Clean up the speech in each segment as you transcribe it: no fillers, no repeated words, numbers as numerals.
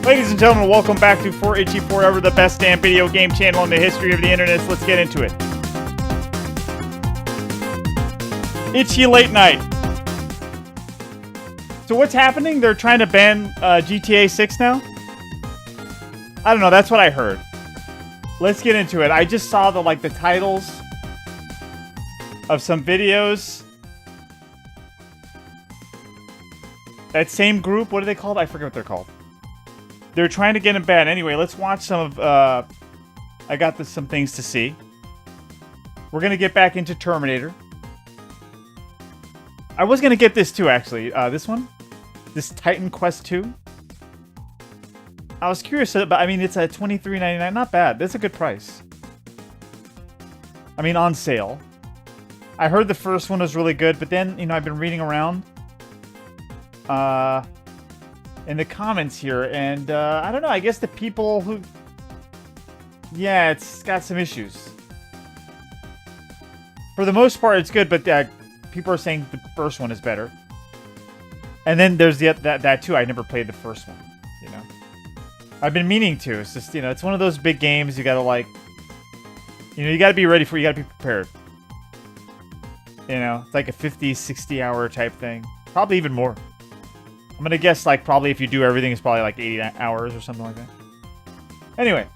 Ladies and gentlemen, welcome back to 4Itchy Forever, the best damn video game channel in the history of the internet. So let's get into it. Itchy Late Night. So what's happening? They're trying to ban GTA6 now? I don't know, that's what I heard. Let's get into it. I just saw the titles of some videos. That same group, what are they called? I forget what they're called. They're trying to get him banned. Anyway, let's watch some of... I got some things to see. We're going to get back into Terminator. I was going to get this too, actually. This one. This Titan Quest 2. I was curious, but I mean, it's at $23.99. Not bad. That's a good price. I mean, on sale. I heard the first one was really good, but then, you know, I've been reading around in the comments here, and I don't know, I guess the people who... Yeah, it's got some issues. For the most part, it's good, but people are saying the first one is better. And then there's that too. I never played the first one, you know. I've been meaning to. It's just, you know, it's one of those big games you gotta, like... You know, you gotta be ready for it. You gotta be prepared. You know, it's like a 50, 60 hour type thing. Probably even more. I'm gonna guess, like, probably if you do everything, it's probably like 80 hours or something like that. Anyway.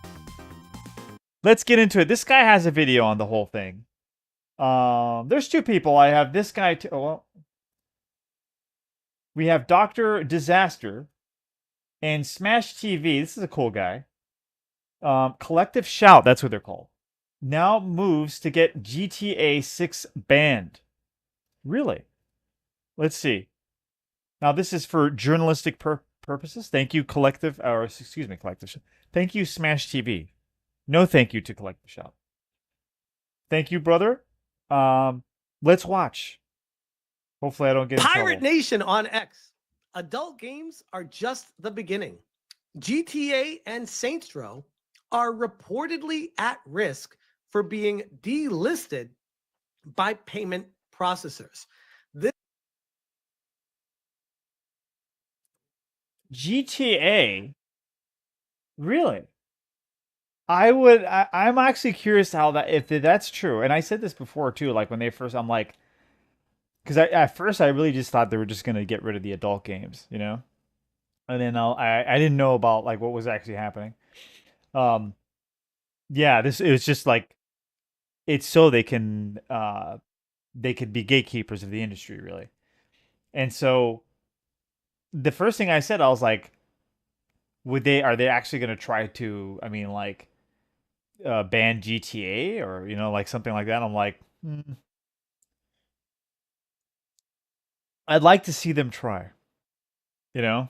Let's get into it. This guy has a video on the whole thing. There's two people. I have this guy too. Oh, well. We have Dr. Disaster and Smash TV. This is a cool guy. Collective Shout, that's what they're called. Now moves to get GTA6 banned. Really? Let's see. Now, this is for journalistic purposes. Thank you, Collective. Or, excuse me, Collective. Thank you, Smash TV. No thank you to Collective Shout. Thank you, brother. Let's watch. Hopefully I don't get in trouble. Pirate Nation on X. Adult games are just the beginning. GTA and Saints Row are reportedly at risk for being delisted by payment processors. GTA? Really? I'm actually curious how if that's true. And I said this before too, like when they first, I'm like, because at first I really just thought they were just going to get rid of the adult games, you know? And then I didn't know about like what was actually happening. Yeah, it was just like, it's so they could be gatekeepers of the industry, really. And so the first thing I said, I was like, are they actually going to try to, I mean, like, ban GTA or, you know, like something like that? I'm like, I'd like to see them try, you know?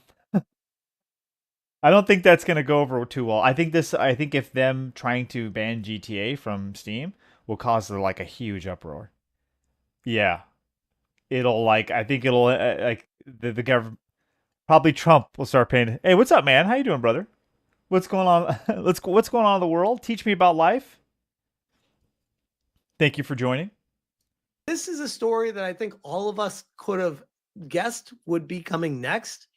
I don't think that's going to go over too well. I think if them trying to ban GTA from Steam will cause like a huge uproar. Yeah. It'll like, I think it'll like the government, probably Trump will start paying. Hey, what's up, man? How you doing, brother? What's going on? What's going on in the world? Teach me about life. Thank you for joining. This is a story that I think all of us could have guessed would be coming next.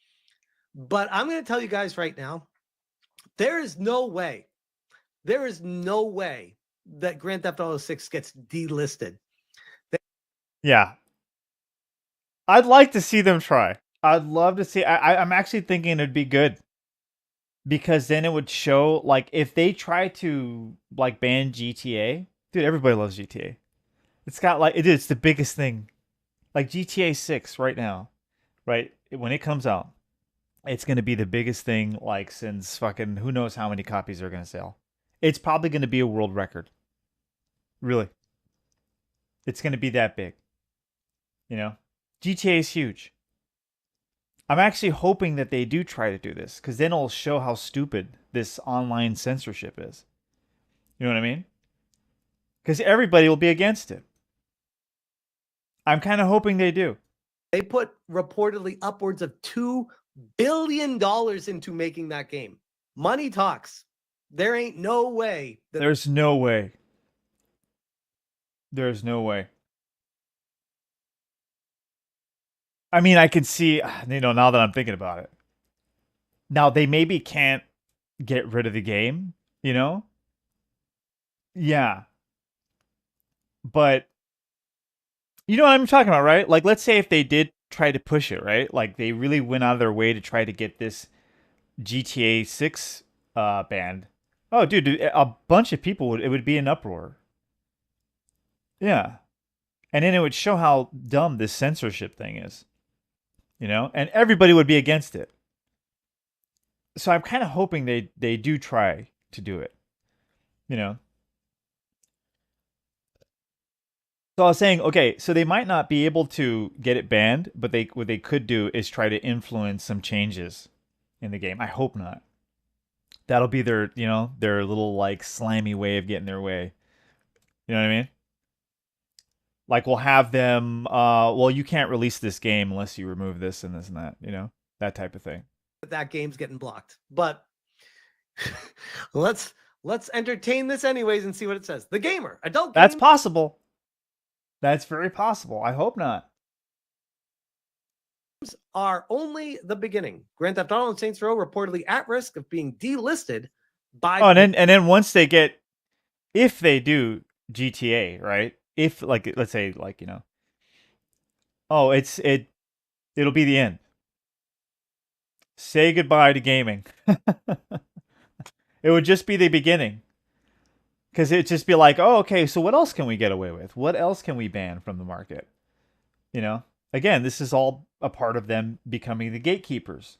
But I'm going to tell you guys right now, there is no way that Grand Theft Auto 6 gets delisted. Yeah. I'd like to see them try. I'd love to see. I'm actually thinking it'd be good. Because then it would show, like, if they try to, like, ban GTA. Dude, everybody loves GTA. It's got, like, it's the biggest thing. Like, GTA 6 right now. Right? When it comes out. It's going to be the biggest thing, like, since fucking who knows how many copies they're going to sell. It's probably going to be a world record. Really. It's going to be that big. You know? GTA is huge. I'm actually hoping that they do try to do this, because then it'll show how stupid this online censorship is. You know what I mean? Because everybody will be against it. I'm kind of hoping they do. They put reportedly upwards of $2 billion into making that game. Money talks. There ain't no way. There's no way. There's no way. I mean, I can see, you know, now that I'm thinking about it, Now they maybe can't get rid of the game, you know? Yeah, but you know what I'm talking about, right? Like, let's say if they did try to push it, right? Like, they really went out of their way to try to get this GTA 6 banned. Oh, dude, a bunch of people would, it would be an uproar. Yeah. And then it would show how dumb this censorship thing is, you know? And everybody would be against it. So I'm kind of hoping they do try to do it, you know? So I was saying, okay, so they might not be able to get it banned, but they what they could do is try to influence some changes in the game. I hope not. That'll be their, you know, their little like slimy way of getting their way. You know what I mean? Like we'll have them well, you can't release this game unless you remove this and this and that, you know? That type of thing. That game's getting blocked. But let's let's entertain this anyways and see what it says. The Gamer, adult That's games possible. That's very possible. I hope not. are only the beginning. Grand Theft Auto and Saints Row reportedly at risk of being delisted by Oh, and then once they get if they do GTA, right? If like let's say like, you know, oh, it'll be the end. Say goodbye to gaming. It would just be the beginning. Because it'd just be like, oh, okay, so what else can we get away with? What else can we ban from the market? You know? Again, this is all a part of them becoming the gatekeepers.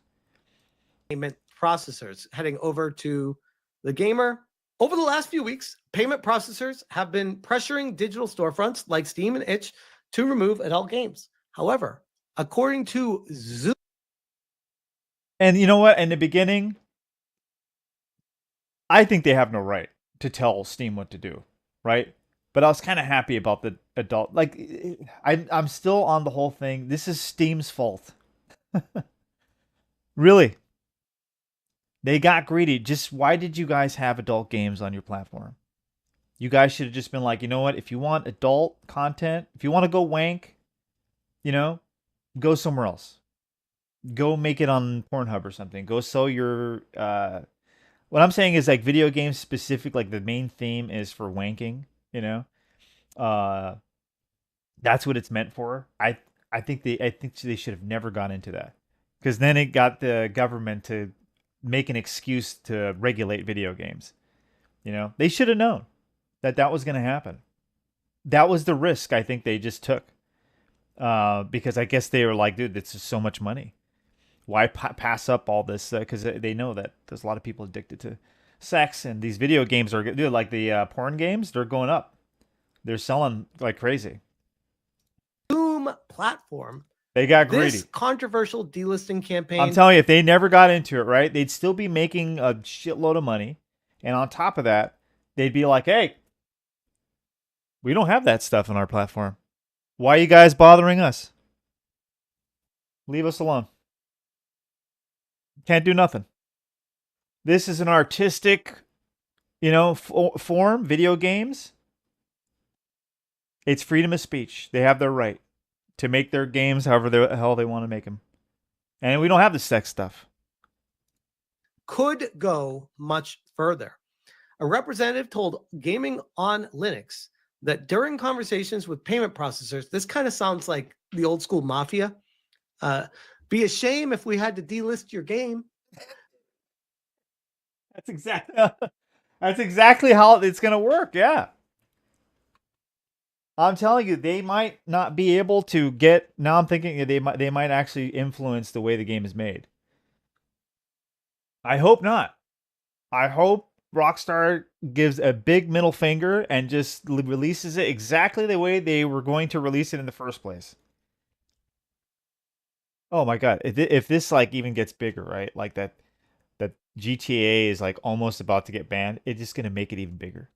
payment processors heading over to the Gamer. Over the last few weeks, payment processors have been pressuring digital storefronts like Steam and Itch to remove adult games. However, according to Zoom, And you know what? In the beginning, I think they have no right to tell Steam what to do, right? But I was kind of happy about the adult. Like, I'm still on the whole thing. This is Steam's fault. Really. They got greedy. Just why did you guys have adult games on your platform? You guys should have just been like, you know what? If you want adult content, if you want to go wank, you know, go somewhere else. Go make it on Pornhub or something. Go sell your. What I'm saying is like video games specific. Like the main theme is for wanking. You know, uh, that's what it's meant for. I think they should have never gone into that because then it got the government to make an excuse to regulate video games. You know, they should have known that that was going to happen. That was the risk I think they just took. Because I guess they were like, dude, this is so much money. Why pass up all this? Because they know that there's a lot of people addicted to sex, and these video games are, dude, like the porn games, they're going up. They're selling like crazy. platform, They got this greedy. controversial delisting I'm campaign telling you, if they never got into it, right, they'd still be making a shitload of money, and on top of that, they'd be like, hey, we don't have that stuff on our platform. Why are you guys bothering us? Leave us alone. Can't do nothing. This is an artistic, you know, form, video games. It's freedom of speech. They have their right to make their games however the hell they want to make them. And we don't have the sex stuff. could go much further. A representative told Gaming on Linux that during conversations with payment processors, this kind of sounds like the old school mafia. Be a shame if we had to delist your game. That's exactly that's exactly how it's going to work. Yeah. I'm telling you, they might not be able to get. Now I'm thinking they might actually influence the way the game is made. I hope not. I hope Rockstar gives a big middle finger and just releases it exactly the way they were going to release it in the first place. Oh my god, if this like even gets bigger, right? Like that GTA is like almost about to get banned, it's just gonna make it even bigger.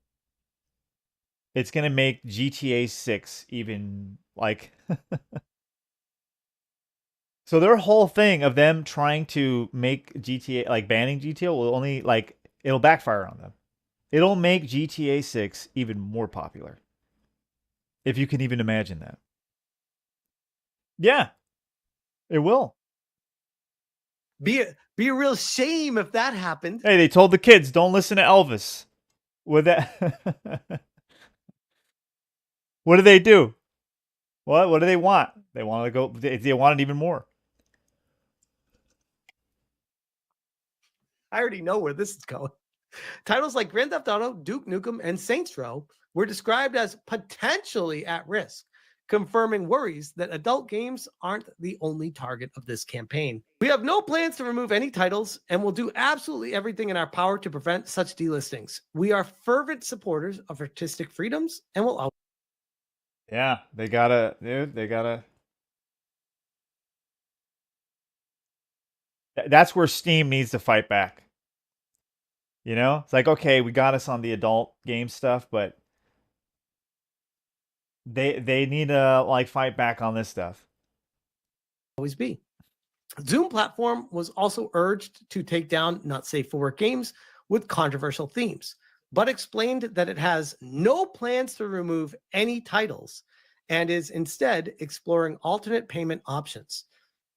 It's gonna make GTA 6 even like so their whole thing of them trying to make GTA like banning GTA will only like it'll backfire on them. It'll make GTA 6 even more popular. If you can even imagine that. Yeah, it will. Be Be a real shame if that happened. Hey, they told the kids, don't listen to Elvis. With that, what do they do? What do they want? They want to go. They want it even more. I already know where this is going. Titles like Grand Theft Auto, Duke Nukem, and Saints Row were described as potentially at risk, confirming worries that adult games aren't the only target of this campaign. We have no plans to remove any titles and will do absolutely everything in our power to prevent such delistings. We are fervent supporters of artistic freedoms and will always. Yeah, they gotta, dude. They gotta. That's where Steam needs to fight back. You know, it's like, okay, we got us on the adult game stuff, but they need to like fight back on this stuff. Always be. Zoom platform was also urged to take down not safe for work games with controversial themes, but explained that it has no plans to remove any titles and is instead exploring alternate payment options.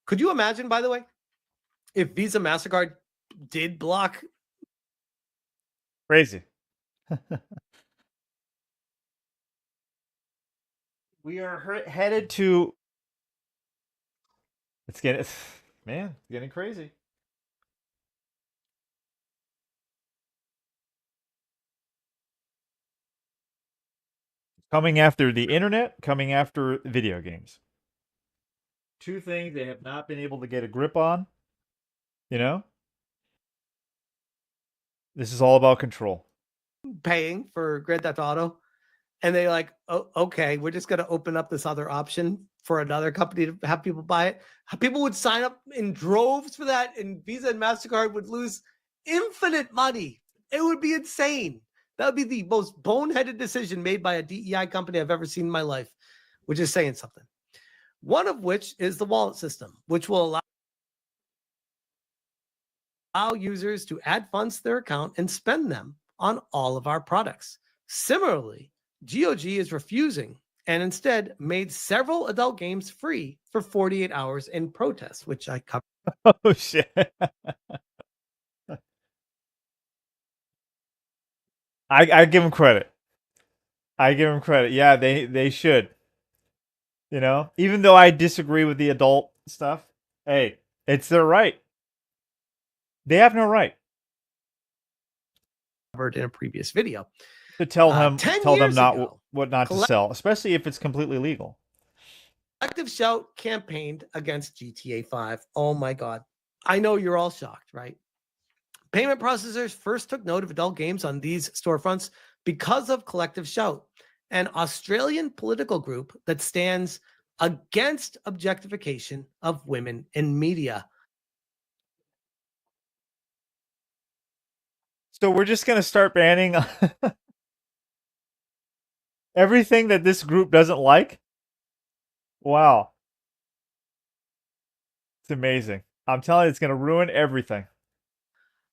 Could you imagine, by the way, if Visa MasterCard did block? Crazy. We are headed to. It's getting, man, it's getting crazy. Coming after the internet, coming after video games. Two things they have not been able to get a grip on. You know, this is all about control. Paying for Grand Theft Auto, and they like, oh, okay, we're just going to open up this other option for another company to have people buy it. People would sign up in droves for that, and Visa and MasterCard would lose infinite money. It would be insane. That would be the most boneheaded decision made by a DEI company I've ever seen in my life, which is saying something. One of which is the wallet system, which will allow users to add funds to their account and spend them on all of our products. Similarly, GOG is refusing and instead made several adult games free for 48 hours in protest, which I covered. Oh shit. I give them credit. I give them credit. Yeah, they should. You know, even though I disagree with the adult stuff, hey, it's their right. They have no right In a previous video to tell them not ago, what not to sell, especially if it's completely legal. Collective Shout campaigned against GTA 5. Oh my God. I know you're all shocked, right? Payment processors first took note of adult games on these storefronts because of Collective Shout, an Australian political group that stands against objectification of women in media. So we're just going to start banning everything that this group doesn't like? Wow. It's amazing. I'm telling you, it's going to ruin everything.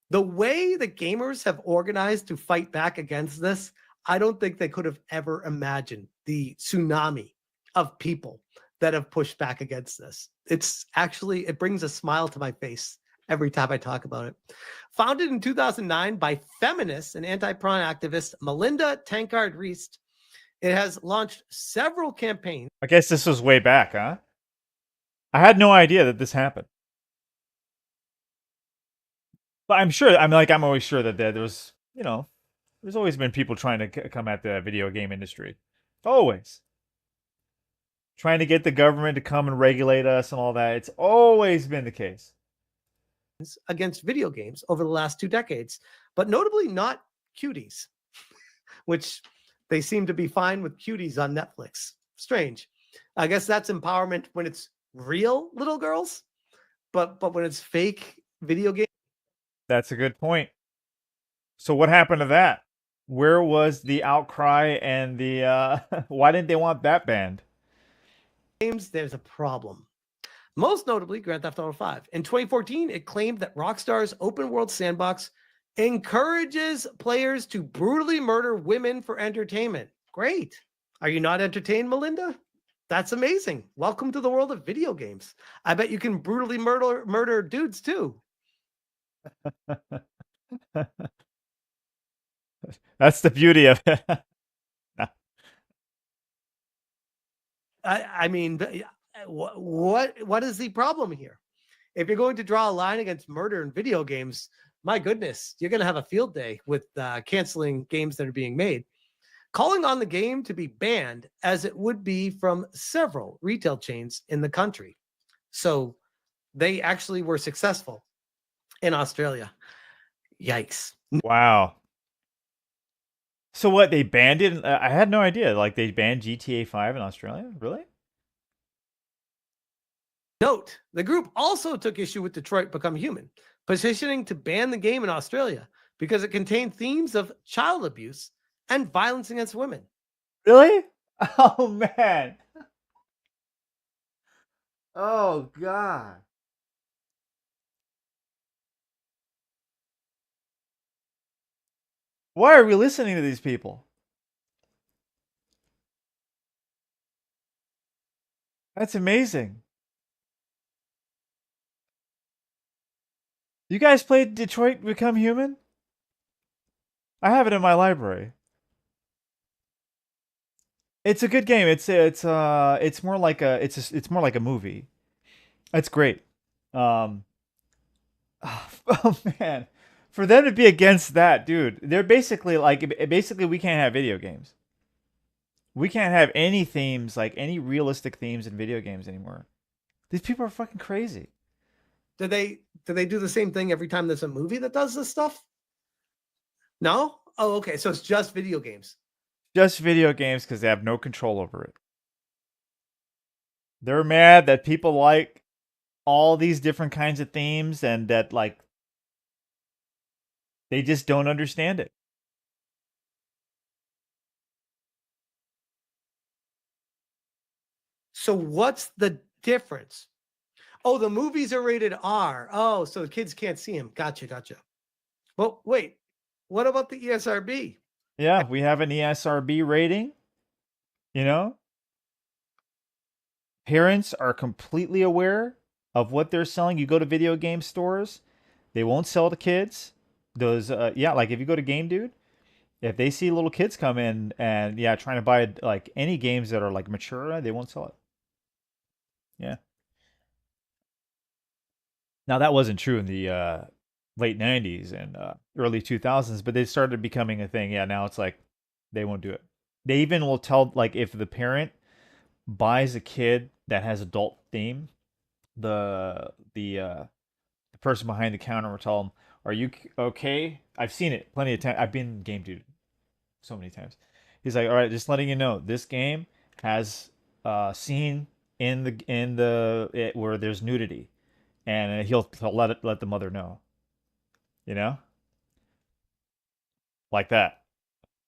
The way the gamers have organized to fight back against this, I don't think they could have ever imagined the tsunami of people that have pushed back against this. It's actually, it brings a smile to my face every time I talk about it. Founded in 2009 by feminist and anti-porn activist Melinda Tankard-Reist, it has launched several campaigns. I guess this was way back, huh? I had no idea that this happened. But I'm always sure that there was, you know, there's always been people trying to come at the video game industry. Always. Trying to get the government to come and regulate us and all that. It's always been the case. Against video games over the last 2 decades, but notably not cuties, which they seem to be fine with cuties on Netflix. Strange. I guess that's empowerment when it's real little girls, but when it's fake video games. That's a good point. So what happened to that? Where was the outcry and the why didn't they want that banned? There's a problem. Most notably, Grand Theft Auto 5. In 2014, it claimed that Rockstar's open world sandbox encourages players to brutally murder women for entertainment. Great. Are you not entertained, Melinda? That's amazing. Welcome to the world of video games. I bet you can brutally murder dudes too. That's the beauty of it. I mean, what is the problem here? If you're going to draw a line against murder in video games, my goodness, you're going to have a field day with canceling games that are being made. Calling on the game to be banned as it would be from several retail chains in the country. So they actually were successful in Australia. Yikes. Wow. So what, they banned it? I had no idea. Like they banned GTA 5 in Australia? Really? Note, the group also took issue with Detroit Become Human, petitioning to ban the game in Australia because it contained themes of child abuse and violence against women. Really? Oh man. Oh god. Why are we listening to these people? That's amazing. You guys played Detroit Become Human? I have it in my library. It's a good game. It's more like it's more like a movie. It's great. Um oh man. For them to be against that, dude, they're basically like basically we can't have video games. We can't have any themes, like any realistic themes in video games anymore. These people are fucking crazy. Do they do the same thing every time there's a movie that does this stuff? No? Oh, okay. So it's just video games. Just video games because they have no control over it. They're mad that people like all these different kinds of themes and that like they just don't understand it. So what's the difference? Oh, the movies are rated R. Oh, so the kids can't see them. Gotcha. Well, wait. What about the ESRB? Yeah, we have an ESRB rating, you know? Parents are completely aware of what they're selling. You go to video game stores, they won't sell to kids. Those yeah, like if you go to Game Dude, if they see little kids come in and yeah, trying to buy like any games that are like mature, they won't sell it. Yeah. Now that wasn't true in the late '90s and early 2000s, but they started becoming a thing. Yeah, now it's like they won't do it. They even will tell like if the parent buys a kid that has adult theme, the person behind the counter will tell them, "Are you okay?" I've seen it plenty of times. I've been game dude so many times. He's like, "All right, just letting you know, this game has scene where there's nudity." And he'll let the mother know, you know, like that.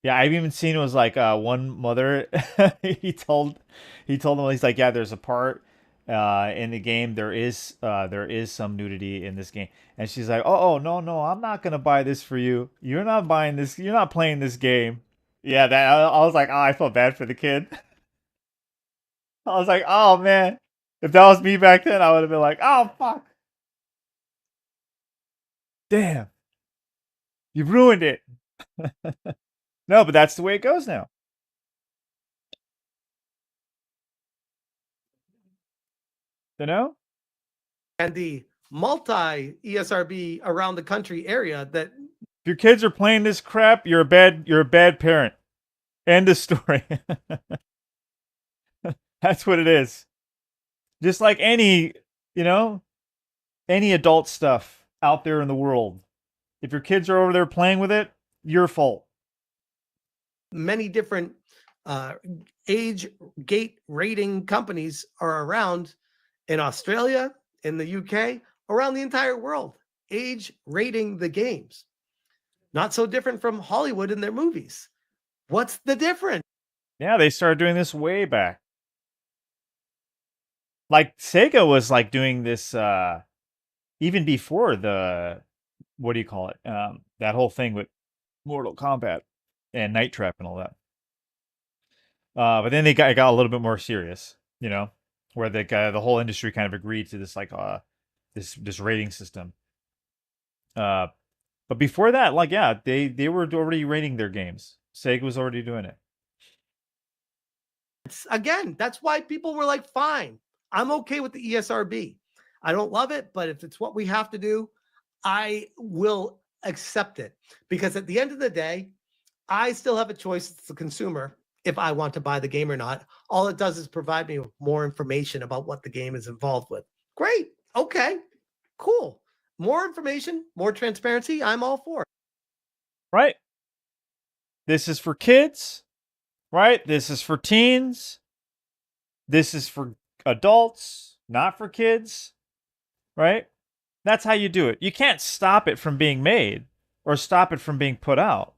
Yeah, I've even seen it was like one mother he told them he's like, yeah, there's a part in the game there is some nudity in this game, and she's like, oh no, I'm not gonna buy this for you. You're not buying this. You're not playing this game. Yeah, that I was like, oh, I felt bad for the kid. I was like, oh man, if that was me back then, I would have been like, oh fuck, damn, you ruined it. No, but that's the way it goes now. You know? And the multi ESRB around the country area that If your kids are playing this crap, you're a bad parent. End of story. That's what it is. Just like any, you know, any adult stuff out there in the world. If your kids are over there playing with it, your fault. many different uh, age gate rating companies are around in Australia, in the UK, around the entire world, age rating the games. Not so different from Hollywood in their movies. What's the difference? Yeah, they started doing this way back. Like Sega was like doing this even before the what do you call it? That whole thing with Mortal Kombat and Night Trap and all that. But then it got a little bit more serious, you know, where the whole industry kind of agreed to this like this rating system. Uh, but before that, like yeah, they were already rating their games. Sega was already doing it. Again, that's why people were like, fine, I'm okay with the ESRB. I don't love it, but if it's what we have to do, I will accept it. Because at the end of the day, I still have a choice as the consumer if I want to buy the game or not. All it does is provide me with more information about what the game is involved with. Great. Okay. Cool. More information, more transparency. I'm all for it. Right. This is for kids, right? This is for teens. This is for adults, not for kids, right? That's how you do it. You can't stop it from being made or stop it from being put out.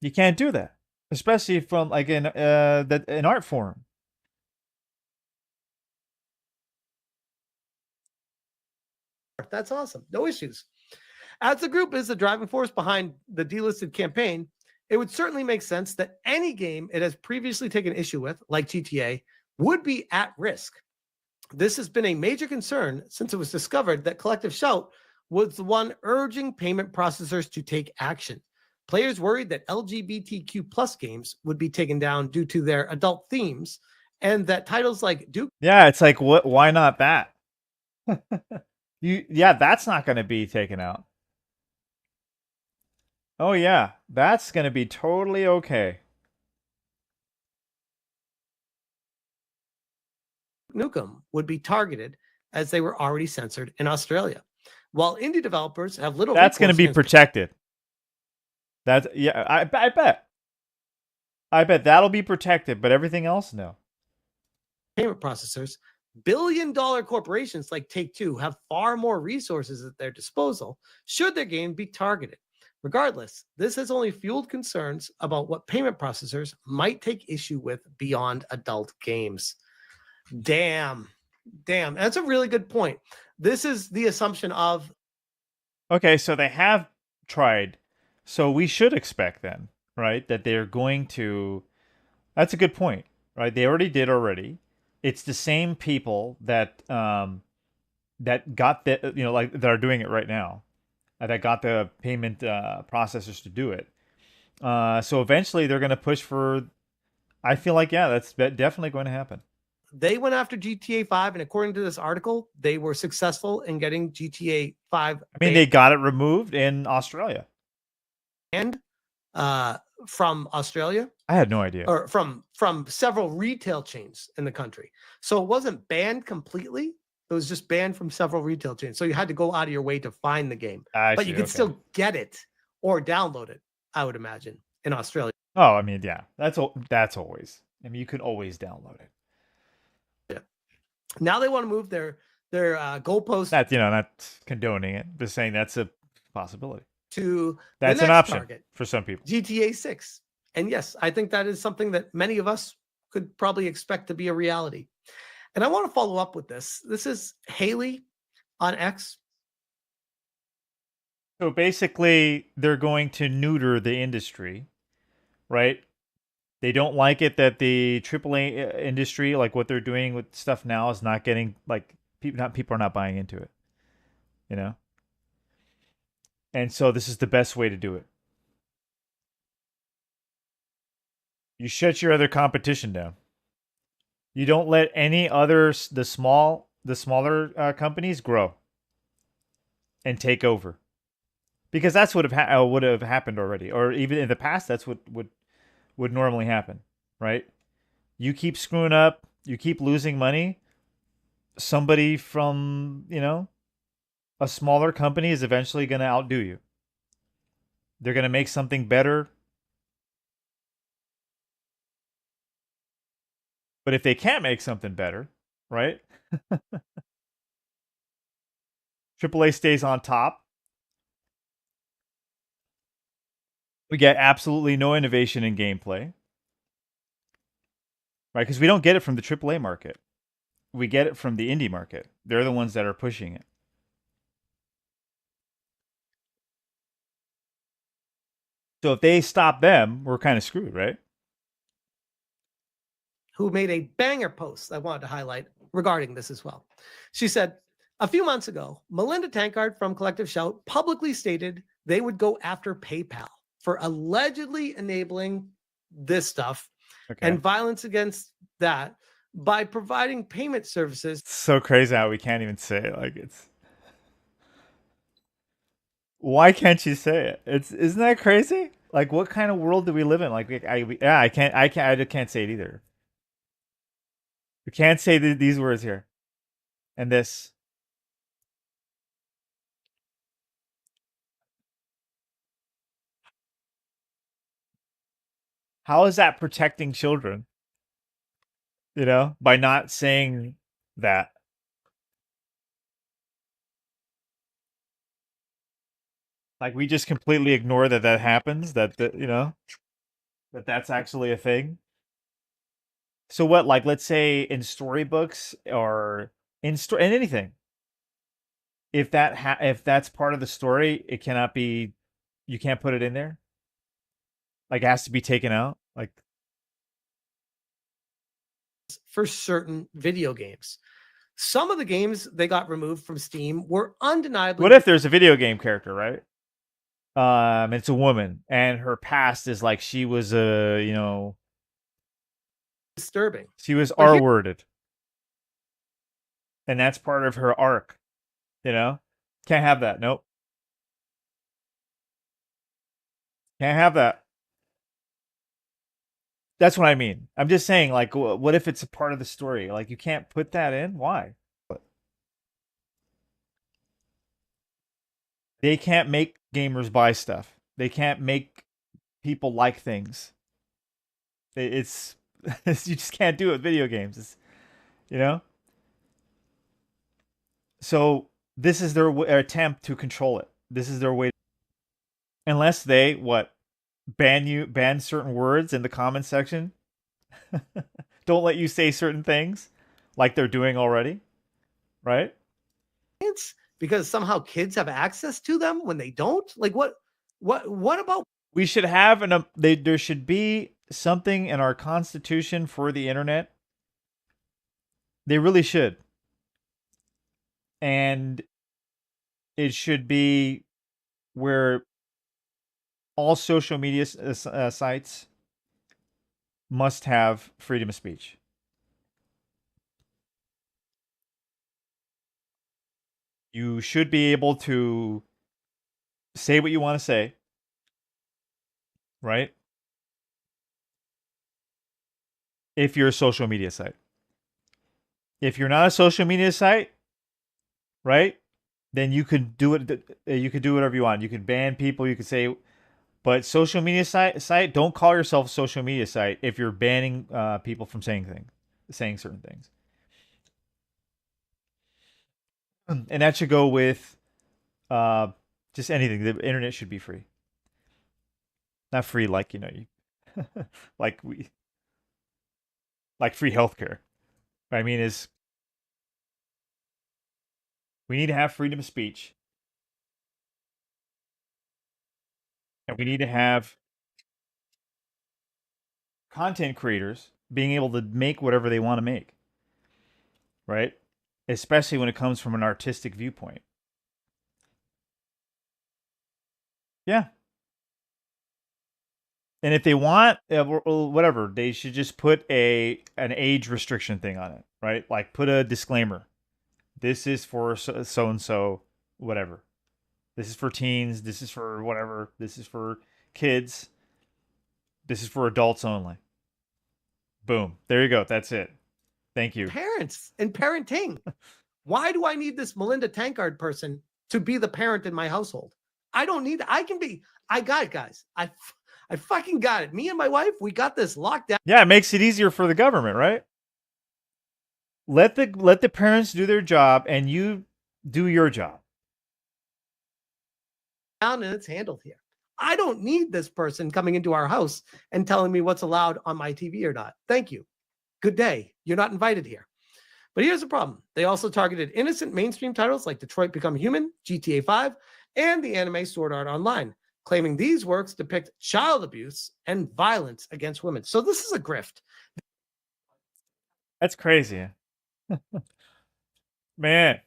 You can't do that, especially from like in an art form. That's awesome. No issues. As the group is the driving force behind the delisted campaign, it would certainly make sense that any game it has previously taken issue with, like GTA, would be at risk. This has been a major concern since it was discovered that Collective Shout was the one urging payment processors to take action. Players worried that LGBTQ plus games would be taken down due to their adult themes, and that titles like Duke. Yeah, it's like what? Why not that? Yeah, that's not going to be taken out. Oh yeah, that's going to be totally okay. Nukem would be targeted as they were already censored in Australia. While indie developers have little That's going to recourse be against protected. That's yeah, I bet. I bet that'll be protected, but everything else, no. payment processors, billion-dollar corporations like Take-Two have far more resources at their disposal should their game be targeted. Regardless, this has only fueled concerns about what payment processors might take issue with beyond adult games. Damn. That's a really good point. This is the assumption of. Okay, so they have tried. So we should expect then, right, that they're going to. That's a good point, right? They already did already. It's the same people that got the like that are doing it right now, that got the payment processors to do it. So eventually they're going to push for. I feel like yeah, that's definitely going to happen. They went after GTA 5, and according to this article, they were successful in getting GTA 5 I mean, they got it removed in Australia. banned from Australia. I had no idea. Or from several retail chains in the country. So it wasn't banned completely. It was just banned from several retail chains. So you had to go out of your way to find the game. But you could still get it or download it, I would imagine, in Australia. Oh, I mean, yeah, that's always. I mean, you can always download it. Yeah. Now they want to move their goalpost. Not not condoning it, just saying that's a possibility. To that's the next an option target, for some people. GTA6. And yes, I think that is something that many of us could probably expect to be a reality. And I want to follow up with this. This is Haley on X. So basically, they're going to neuter the industry, right? They don't like it that the AAA industry, like what they're doing with stuff now, is not getting like people are not buying into it, you know. And so this is the best way to do it. You shut your other competition down. You don't let any other the smaller companies grow and take over, because that's what would have happened already, or even in the past. That's what would normally happen, right? You keep screwing up, you keep losing money. Somebody from a smaller company is eventually going to outdo you. They're going to make something better. But if they can't make something better, right? AAA stays on top. We get absolutely no innovation in gameplay, right? Because we don't get it from the AAA market. We get it from the indie market. They're the ones that are pushing it. So if they stop them, we're kind of screwed, right? Who made a banger post I wanted to highlight regarding this as well. She said, A few months ago, Melinda Tankard from Collective Shout publicly stated they would go after PayPal for allegedly enabling this stuff and violence against that by providing payment services. It's so crazy how we can't even say it. Like, it's, why can't you say it? Isn't that crazy? Like, what kind of world do we live in? Like, I can't say it either. We can't say these words here. And this. How is that protecting children? You know, by not saying that. Like, we just completely ignore that happens. You know, that's actually a thing. So what? Like, let's say in storybooks or in anything, if if that's part of the story, it cannot be. You can't put it in there. Like, it has to be taken out. Like, For certain video games. Some of the games they got removed from Steam were undeniably. what if there's a video game character, right? It's a woman, and her past is like she was disturbing. She was R-worded, and that's part of her arc. You know, can't have that. Nope, can't have that. That's what I mean. I'm just saying, like, what if it's a part of the story? Like, you can't put that in. Why? They can't make gamers buy stuff. They can't make people like things. It's you just can't do it with video games. It's, you know. So this is their attempt to control it. This is their way. Unless they ban certain words in the comment section. Don't let you say certain things, like they're doing already, right? Because somehow kids have access to them when they don't. Like, what about? We should have there should be something in our constitution for the internet. They really should. And it should be where all social media sites must have freedom of speech. You should be able to say what you want to say, right? If you're a social media site. If you're not a social media site, right? Then you could do it. You could do whatever you want. You could ban people. You could say, but social media site. Don't call yourself a social media site if you're banning people from saying certain things. And that should go with just anything. The internet should be free, not free like like free healthcare. What I mean is, we need to have freedom of speech, and we need to have content creators being able to make whatever they want to make, right? Especially when it comes from an artistic viewpoint. Yeah. And if they want, whatever, they should just put an age restriction thing on it, right? Like, put a disclaimer. This is for so and so, whatever. This is for teens. This is for whatever. This is for kids. This is for adults only. Boom. There you go. That's it. Thank you. Parents and parenting. Why do I need this Melinda Tankard person to be the parent in my household? I don't need. I can be. I got it, guys. I fucking got it. Me and my wife, we got this locked down. Yeah, it makes it easier for the government, right? Let the parents do their job, and you do your job. And it's handled here. I don't need this person coming into our house and telling me what's allowed on my TV or not. Thank you. Good day. You're not invited here. But here's the problem. They also targeted innocent mainstream titles like Detroit Become Human, GTA 5, and the anime Sword Art Online, claiming these works depict child abuse and violence against women. So this is a grift. That's crazy. Man.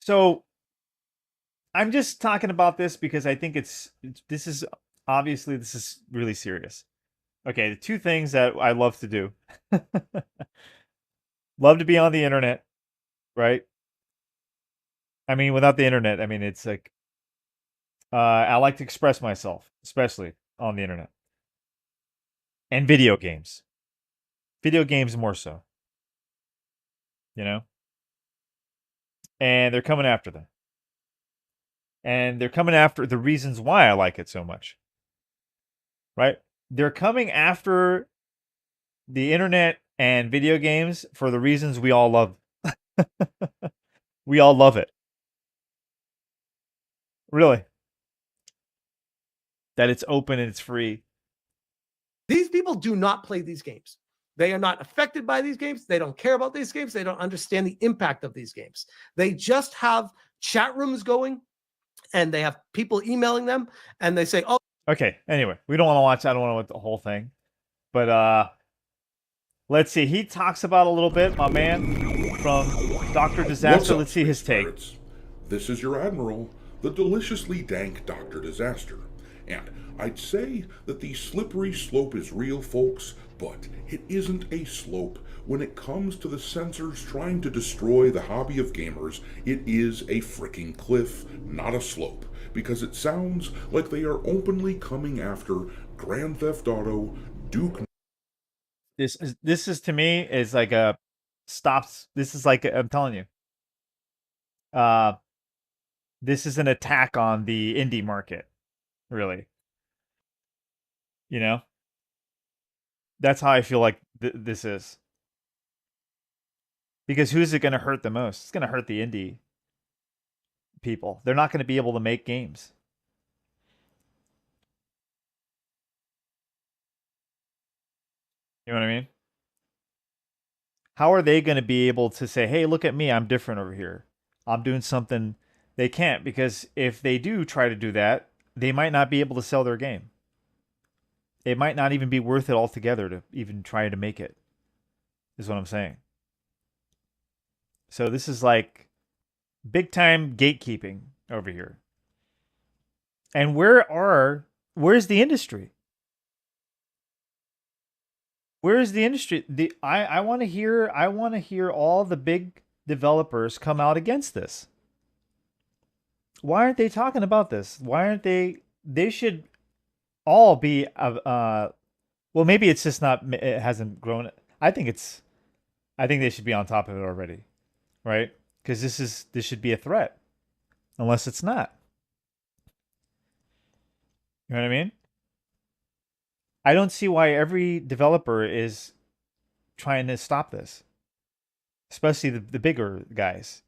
So I'm just talking about this because I think this is obviously this is really serious. Okay, the two things that I love to do. Love to be on the internet, right? I mean, without the internet, I mean, it's like I like to express myself, especially on the internet and video games. Video games more so, you know. And they're coming after them, and they're coming after the reasons why I like it so much, right? They're coming after the internet and video games for the reasons we all love. We all love it, really. That it's open and it's free. These people do not play these games. They are not affected by these games. They don't care about these games. They don't understand the impact of these games. They just have chat rooms going and they have people emailing them and they say, oh, Okay, anyway, we don't want to watch. I don't want to watch the whole thing. But let's see. He talks about a little bit, my man from Dr. What's Disaster. up, Let's see his Space take. Pirates? This is your Admiral, the deliciously dank Dr. Disaster. And I'd say that the slippery slope is real, folks, but it isn't a slope. When it comes to the censors trying to destroy the hobby of gamers, it is a freaking cliff, not a slope. Because it sounds like they are openly coming after Grand Theft Auto, Duke. This is to me is like a stops. This is like I'm telling you. Uh, this is an attack on the indie market, really. You know, that's how I feel like this is. Because who's it going to hurt the most? It's going to hurt the indie people. They're not going to be able to make games. You know what I mean? How are they going to be able to say, "Hey, look at me. I'm different over here. I'm doing something." They can't, because if they do try to do that, they might not be able to sell their game. It might not even be worth it altogether to even try to make it. Is what I'm saying. So this is like big time gatekeeping over here. And where's the industry? Where is the industry? I want to hear all the big developers come out against this. Why aren't they talking about this? Why aren't they should all be well, maybe it's just not, it hasn't grown. I think they should be on top of it already, right? Cuz this should be a threat unless it's not. You know what I mean? I don't see why every developer is trying to stop this, especially the bigger guys.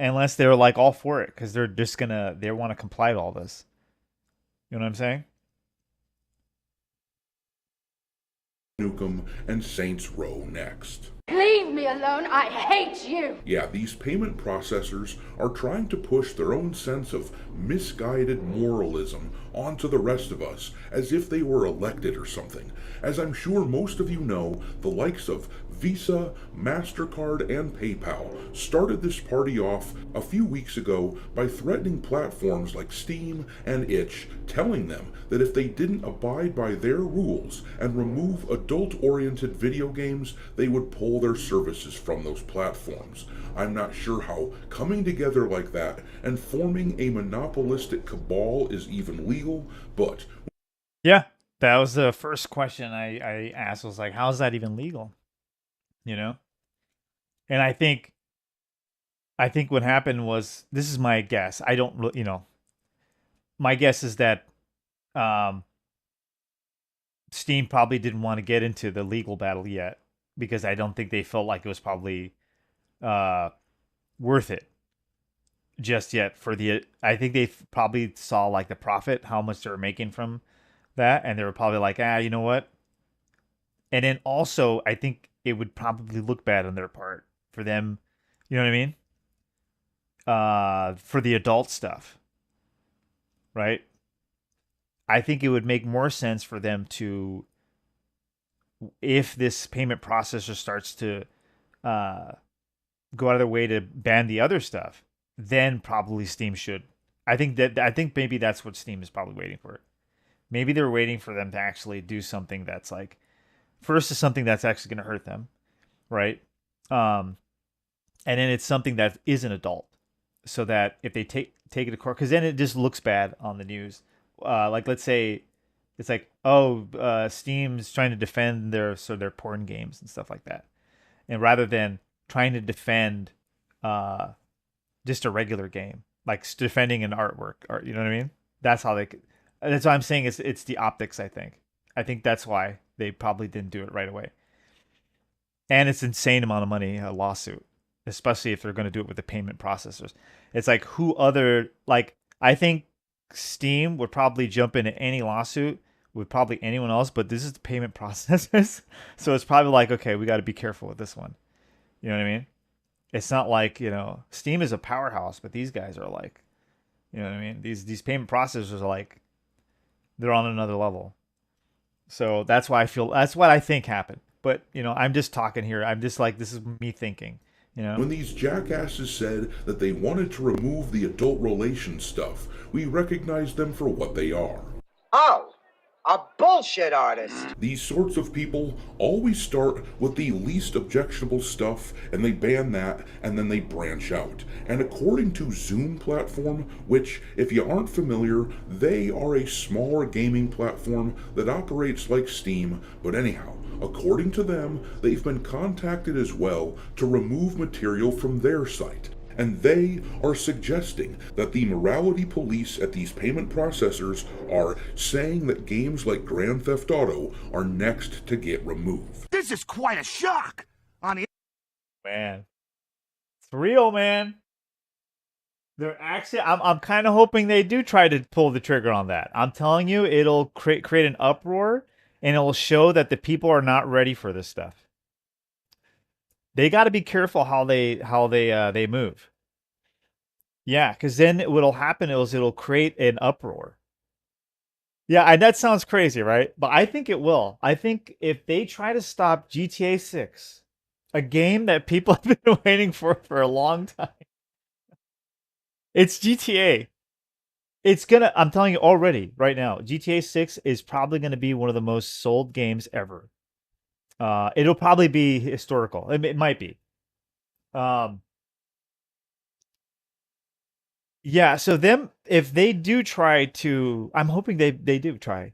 Unless they're like all for it, because they want to comply to all this. You know what I'm saying? Nukem and Saints Row next. Leave me alone, I hate you! Yeah, these payment processors are trying to push their own sense of misguided moralism onto the rest of us, as if they were elected or something. As I'm sure most of you know, the likes of Visa, MasterCard, and PayPal started this party off a few weeks ago by threatening platforms like Steam and Itch, telling them that if they didn't abide by their rules and remove adult-oriented video games, they would pull their services from those platforms. I'm not sure how coming together like that and forming a monopolistic cabal is even legal, but Yeah, that was the first question I asked. Was like, how is that even legal? You know, and I think what happened was, this is my guess. I don't, my guess is that um, Steam probably didn't want to get into the legal battle yet, because I don't think they felt like it was probably uh, worth it just yet. I think they probably saw like the profit, how much they were making from that, and they were probably like, you know what? And then also, I think it would probably look bad on their part for them. You know what I mean? For the adult stuff, right? I think it would make more sense for them to, if this payment processor starts to uh, go out of their way to ban the other stuff, then probably Steam should. I think maybe that's what Steam is probably waiting for. Maybe they're waiting for them to actually do something that's like first is something that's actually going to hurt them, right? Um, and then it's something that is an adult, so that if they take it to court, because then it just looks bad on the news. Like let's say it's like, oh, Steam's trying to defend their porn games and stuff like that, and rather than trying to defend uh, just a regular game, like defending an artwork, or you know what I mean? That's how they. That's why I'm saying it's the optics. I think that's why they probably didn't do it right away. And it's insane amount of money a lawsuit, especially if they're going to do it with the payment processors. It's like who other like I think Steam would probably jump into any lawsuit with probably anyone else, but this is the payment processors, so it's probably like okay, we got to be careful with this one. You know what I mean? It's not like Steam is a powerhouse, but these guys are like you know what I mean. These payment processors are like they're on another level. So that's what I think happened. But I'm just talking here. I'm just like this is me thinking. You know. When these jackasses said that they wanted to remove the adult relations stuff, we recognized them for what they are. Oh, a bullshit artist. These sorts of people always start with the least objectionable stuff and they ban that and then they branch out. And according to Zoom platform, which if you aren't familiar, they are a smaller gaming platform that operates like Steam, but anyhow, according to them, they've been contacted as well to remove material from their site. And they are suggesting that the morality police at these payment processors are saying that games like Grand Theft Auto are next to get removed. This is quite a shock. Man, it's real, man. They're actually. I'm kind of hoping they do try to pull the trigger on that. I'm telling you, it'll create an uproar, and it'll show that the people are not ready for this stuff. They got to be careful how they move. Yeah, because then what'll happen is it'll create an uproar. Yeah, and that sounds crazy, right? But I think it will. I think if they try to stop GTA 6, a game that people have been waiting for a long time, it's GTA. I'm telling you already, right now, GTA 6 is probably gonna be one of the most sold games ever. It'll probably be historical. It might be. Um, yeah. So if they do try to, I'm hoping they do try,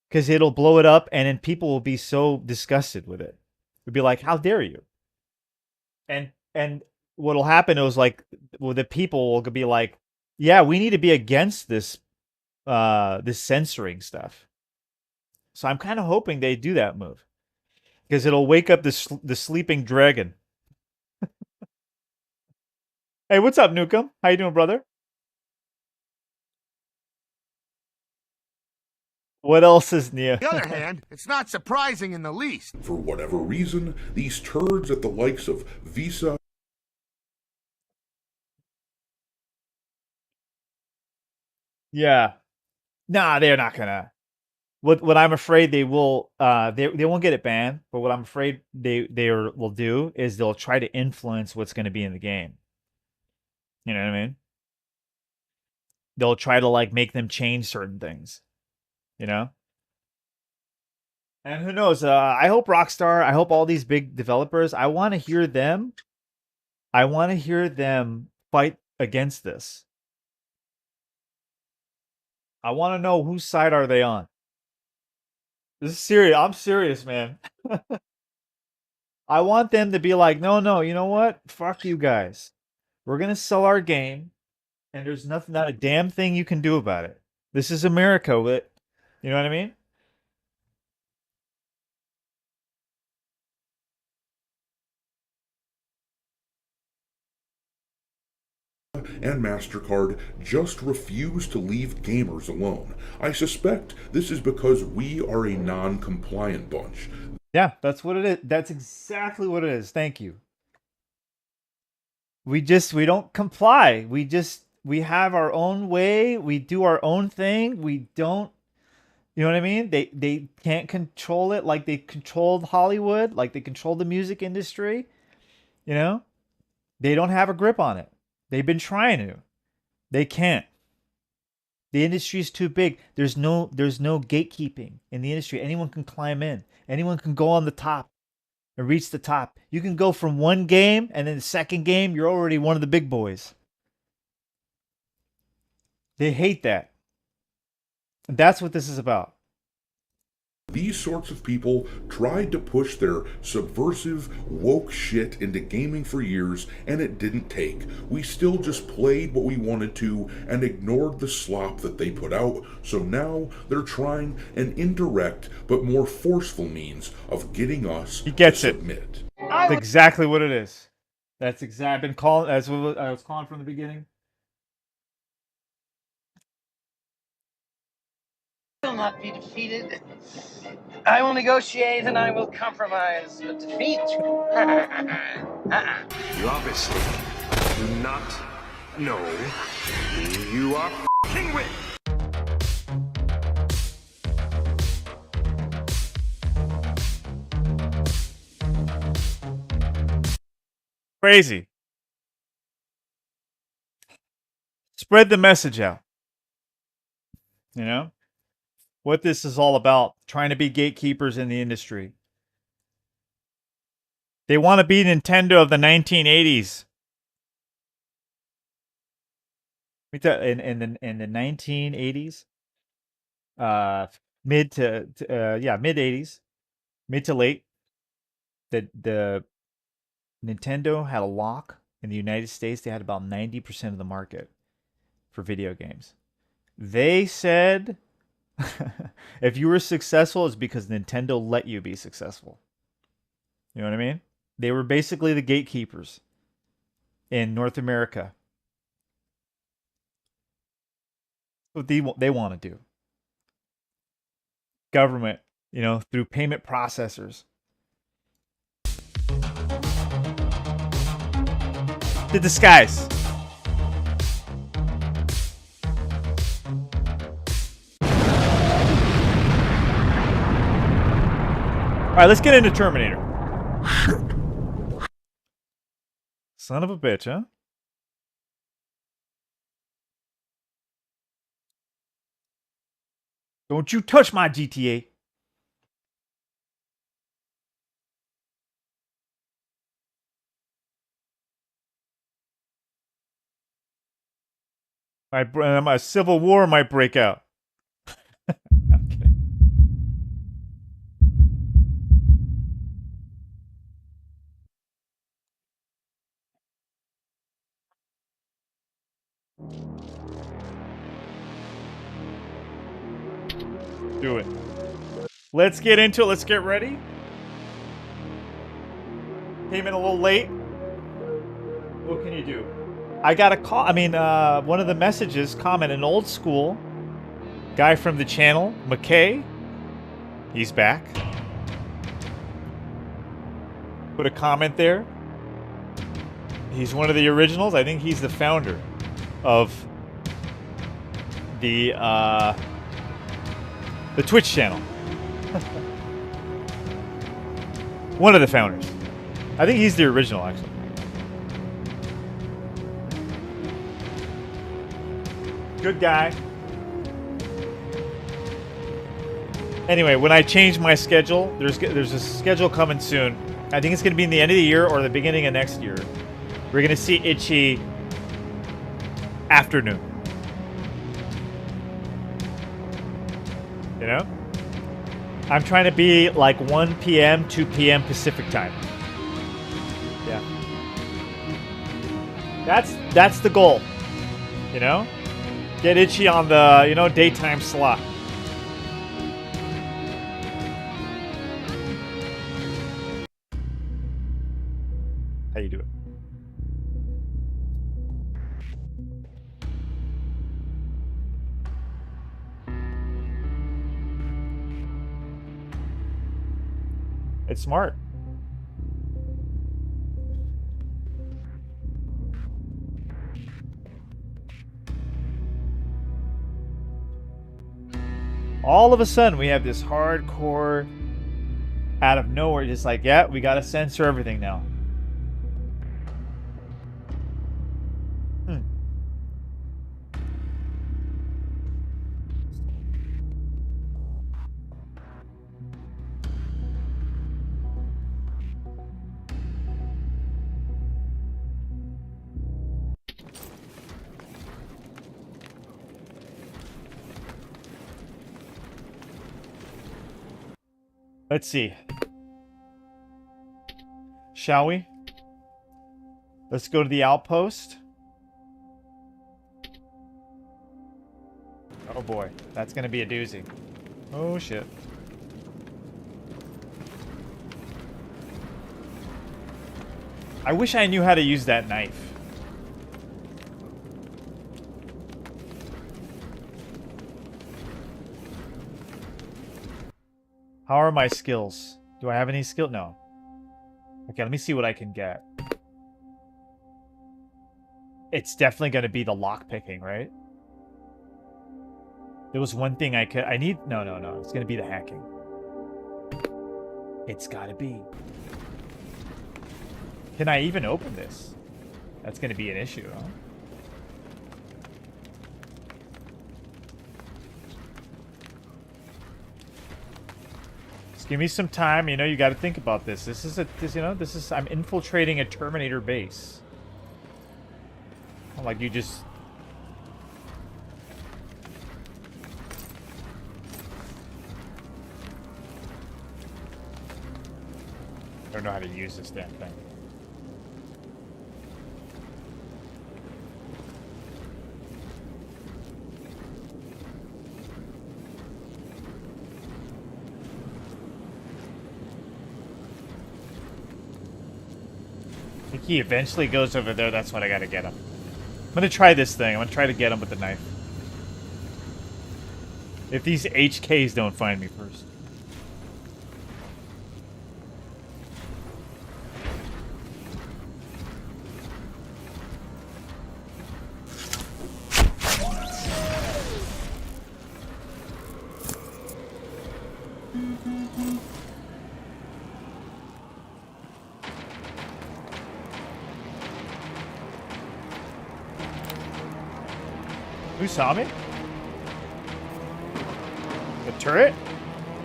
because it'll blow it up, and then people will be so disgusted with it. It'll be like, how dare you? And what'll happen is like, well, the people will be like, yeah, we need to be against this censoring stuff. So I'm kind of hoping they do that move, because it'll wake up the sleeping dragon. Hey, what's up, Nukem? How you doing, brother? What else is new? On the other hand, it's not surprising in the least. For whatever reason, these turds at the likes of Visa. Yeah. Nah, they're not gonna. What I'm afraid they will they won't get it banned, but what I'm afraid will do is they'll try to influence what's going to be in the game. You know what I mean? They'll try to like make them change certain things. You know? And who knows? I hope Rockstar, I hope all these big developers, I want to hear them. I want to hear them fight against this. I want to know whose side are they on. This is serious. I'm serious, man. I want them to be like, no, you know what? Fuck you guys. We're gonna sell our game, and there's not a damn thing you can do about it. This is America. You know what I mean? And MasterCard just refuse to leave gamers alone. I suspect this is because we are a non-compliant bunch. Yeah, that's what it is. That's exactly what it is. Thank you. We don't comply. We have our own way. We do our own thing. We don't, you know what I mean? They can't control it like they controlled Hollywood, like they controlled the music industry, you know? They don't have a grip on it. They've been trying to. They can't. The industry is too big. There's no gatekeeping in the industry. Anyone can climb in. Anyone can go on the top and reach the top. You can go from one game, and then the second game, you're already one of the big boys. They hate that. And that's what this is about. These sorts of people tried to push their subversive, woke shit into gaming for years, and it didn't take. We still just played what we wanted to and ignored the slop that they put out, so now they're trying an indirect but more forceful means of getting us to submit. That's exactly what it is. That's exactly, I've been calling, as I was calling from the beginning. I will not be defeated. I will negotiate and I will compromise, but defeat? You obviously do not know who you are f***ing with. Crazy. Spread the message out. You know? What this is all about, trying to be gatekeepers in the industry. They want to be Nintendo of the 1980s. In the 1980s, mid 80s, mid to late, the Nintendo had a lock in the United States. They had about 90% of the market for video games. They said, if you were successful, it's because Nintendo let you be successful. You know what I mean? They were basically the gatekeepers in North America. What they want to do. Government, you know, through payment processors. The disguise. All right, let's get into Terminator. Son of a bitch, huh? Don't you touch my GTA. My civil war might break out. I'm kidding. Do it. Let's get into it. Let's get ready. Came in a little late. What can you do? I got a call. I mean, one of the messages comment, an old school guy from the channel, McKay. He's back. Put a comment there. He's one of the originals. I think he's the founder of the Twitch channel. One of the founders. I think he's the original, actually. Good guy. Anyway, when I change my schedule, there's a schedule coming soon. I think it's going to be in the end of the year or the beginning of next year. We're going to see Itchy afternoon. You know? I'm trying to be like 1 p.m., 2 p.m. Pacific time. Yeah. That's the goal. You know? Get Itchy on the, you know, daytime slot. How you doing? It's smart. All of a sudden, we have this hardcore, out of nowhere, just like, yeah, we gotta censor everything now. Let's see. Shall we? Let's go to the outpost. Oh boy, that's gonna be a doozy. Oh shit. I wish I knew how to use that knife. How are my skills? Do I have any skill? No. Okay, let me see what I can get. It's definitely going to be the lock picking, right? There was one thing I need. No. It's going to be the hacking. It's got to be. Can I even open this? That's going to be an issue, huh? Just give me some time. You know, you got to think about this. This is I'm infiltrating a Terminator base. Like you just... I don't know how to use this damn thing. I think he eventually goes over there. That's when I gotta get him. I'm gonna try this thing. I'm gonna try to get him with the knife. If these HKs don't find me first. Who saw me? The turret?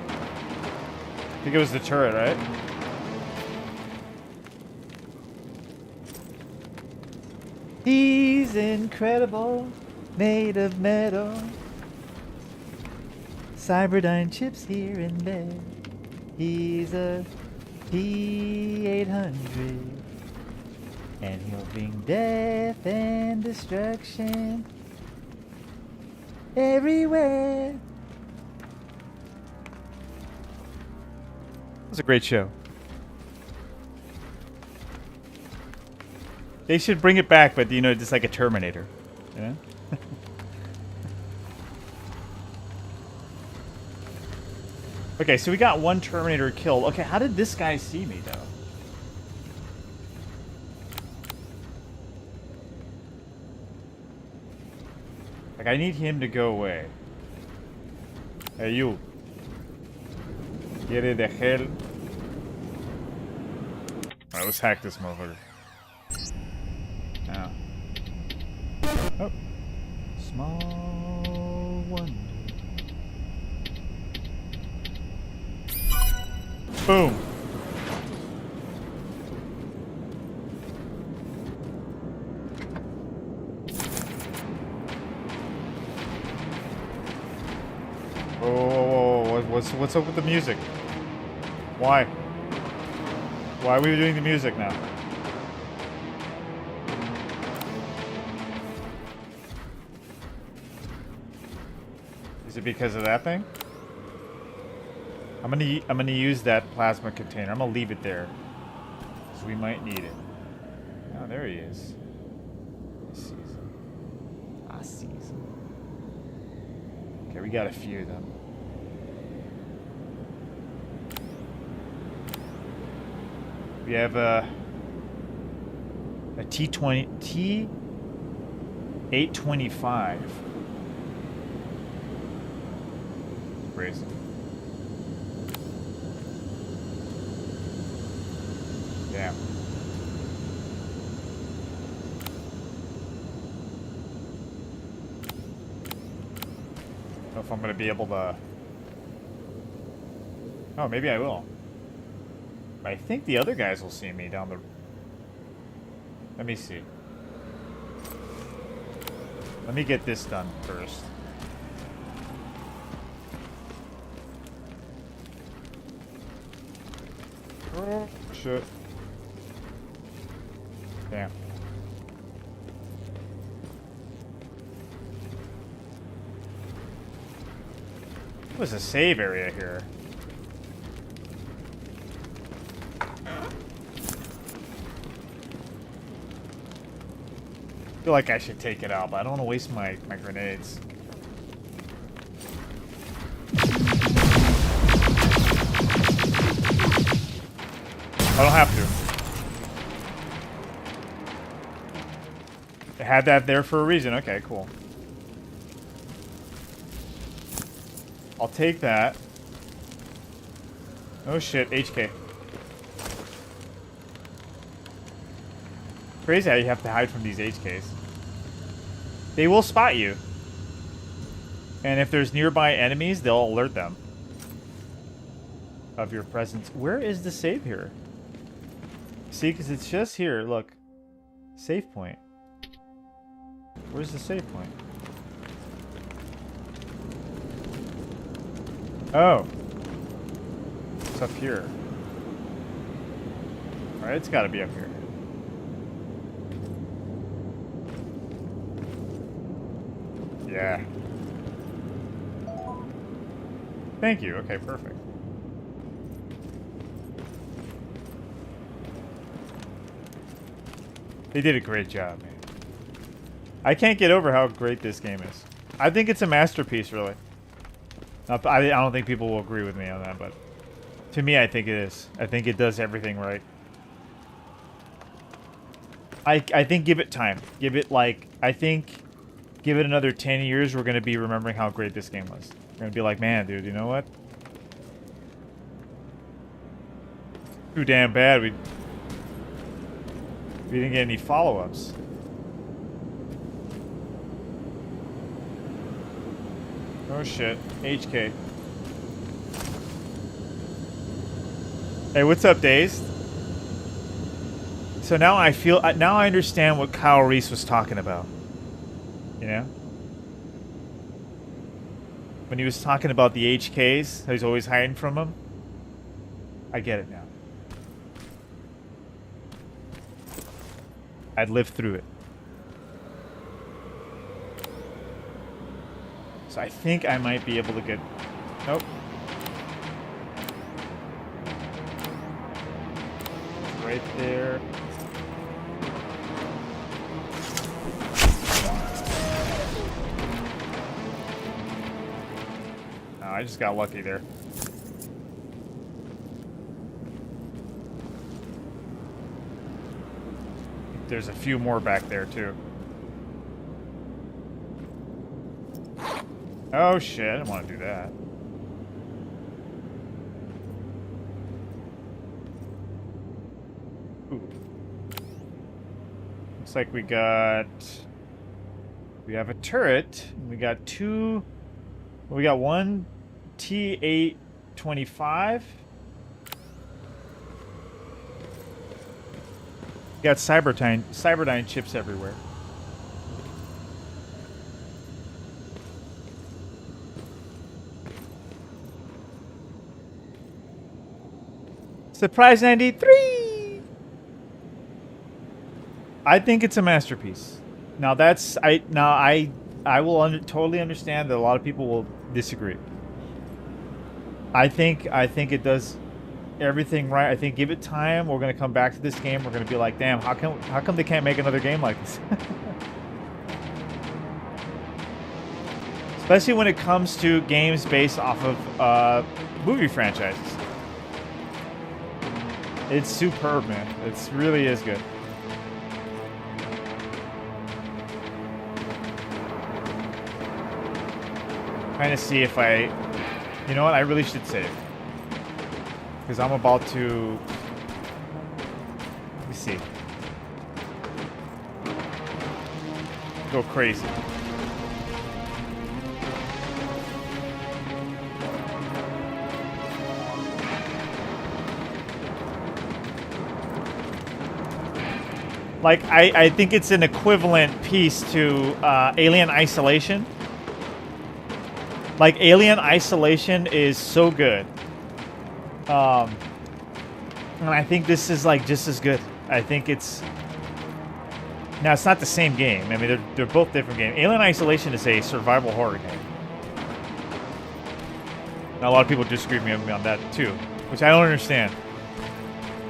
I think it was the turret, right? He's incredible, made of metal. Cyberdyne chips here and there. He's a P800. And he'll bring death and destruction everywhere. It was a great show. They should bring it back, but you know, just like a Terminator. You know? Okay, so we got one Terminator killed. Okay, how did this guy see me though? Like, I need him to go away. Hey, you. Get it the hell. Alright, let's hack this motherfucker. Now. Oh. Small wonder. Boom. Whoa. What's up with the music? Why? Why are we doing the music now? Is it because of that thing? I'm gonna use that plasma container. I'm gonna leave it there, because we might need it. Oh, there he is. I see him. I see him. Okay, we got a few of them. We have a T825. Crazy. Damn. I don't know if I'm gonna be able to. Oh, maybe I will. I think the other guys will see me down the... Let me see. Let me get this done first. Oh, shit. Damn. There's a save area here. I feel like I should take it out, but I don't want to waste my grenades. I don't have to. I had that there for a reason. Okay, cool. I'll take that. Oh shit, HK. Crazy how you have to hide from these HKs. They will spot you. And if there's nearby enemies, they'll alert them of your presence. Where is the save here? See, because it's just here. Look. Save point. Where's the save point? Oh. It's up here. Alright, it's got to be up here. Yeah. Thank you. Okay, perfect. They did a great job, man. I can't get over how great this game is. I think it's a masterpiece, really. I don't think people will agree with me on that, but to me, I think it is. I think it does everything right. I think give it time. Give it, like, I think give it another 10 years, we're going to be remembering how great this game was. We're going to be like, man, dude, you know what? Too damn bad. We didn't get any follow-ups. Oh shit. HK. Hey, what's up, Dazed? So now now I understand what Kyle Reese was talking about. You know? When he was talking about the HKs, he's always hiding from them. I get it now. I'd lived through it. So I think I might be able to get... Nope. Right there. Oh, I just got lucky there. There's a few more back there, too. Oh, shit. I didn't want to do that. Ooh. Looks like we got... We have a turret. We got two... We got one T-825. Got Cyberdyne chips everywhere. Surprise 93. I think it's a masterpiece. Now that's I will totally understand that a lot of people will disagree. I think it does everything right. I think give it time. We're gonna come back to this game. We're gonna be like, damn, how come they can't make another game like this? Especially when it comes to games based off of movie franchises. It's superb, man. It really is good. Trying to see if I... You know what? I really should save. Because I'm about to... Let me see. Go crazy. Like, I think it's an equivalent piece to Alien Isolation. Like, Alien Isolation is so good. And I think this is like just as good. I think it's... Now, it's not the same game. I mean, they're both different games. Alien Isolation is a survival horror game. Now, a lot of people disagree with me on that, too. Which I don't understand.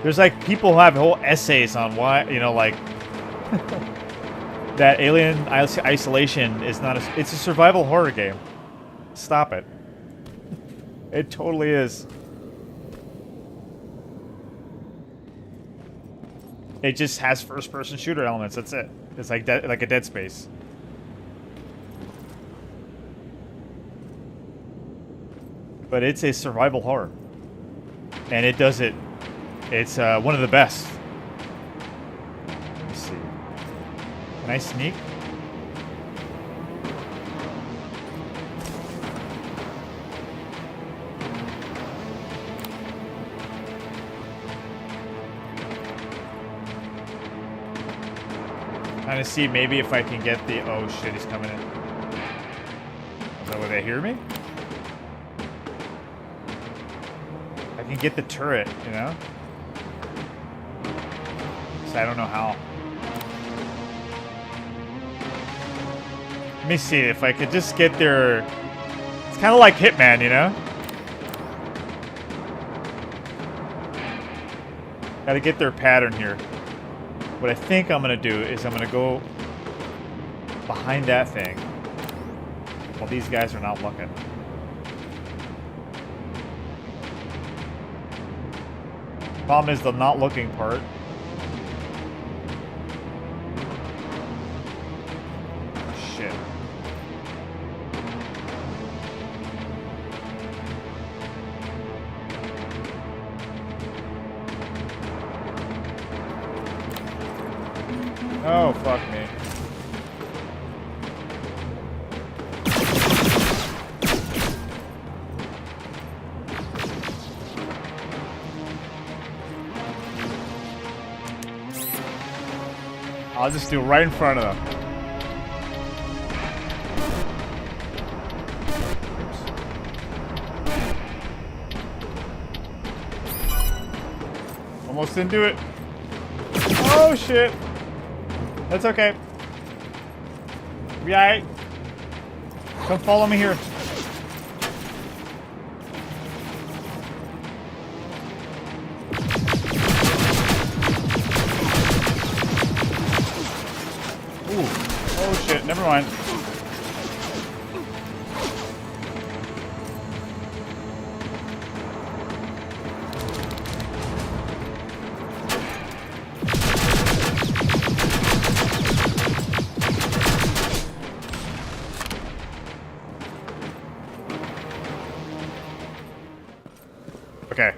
There's, like, people who have whole essays on why, you know, like... that Alien Isolation is not a... It's a survival horror game. Stop it. It totally is. It just has first-person shooter elements. That's it. It's like like a Dead Space. But it's a survival horror, and it does it. It's one of the best. Let's see. Can I sneak? Trying to see maybe if I can get the... Oh shit, he's coming in. Is that where they hear me? I can get the turret, you know? So I don't know how. Let me see if I could just get their... It's kind of like Hitman, you know? Gotta get their pattern here. What I think I'm going to do is I'm going to go behind that thing while these guys are not looking. Problem is the not looking part. Shit. Oh, fuck me. I'll just do it right in front of them. Oops. Almost didn't do it. Oh, shit. That's okay. Be alright. Come follow me here. Ooh. Oh shit, never mind. Okay.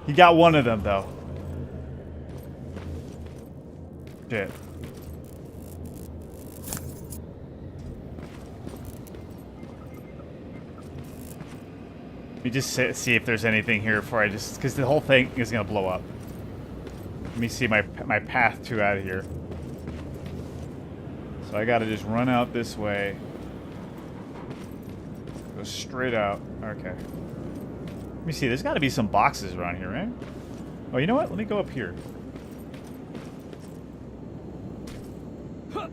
You got one of them, though. Shit. Let me just see if there's anything here before I just... Because the whole thing is going to blow up. Let me see my path to out of here. So I got to just run out this way. Go straight out. Okay. Let me see. There's got to be some boxes around here, right? Oh, you know what? Let me go up here. I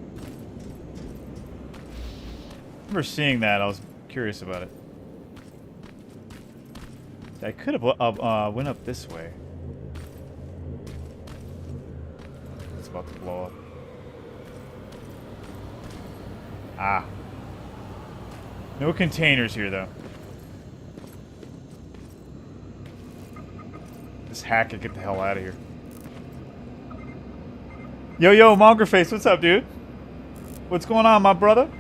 remember seeing that. I was curious about it. I could have went up this way. It's about to blow up. Ah. No containers here, though. Just hack it, get the hell out of here. Yo, Mongerface, what's up, dude? What's going on, my brother?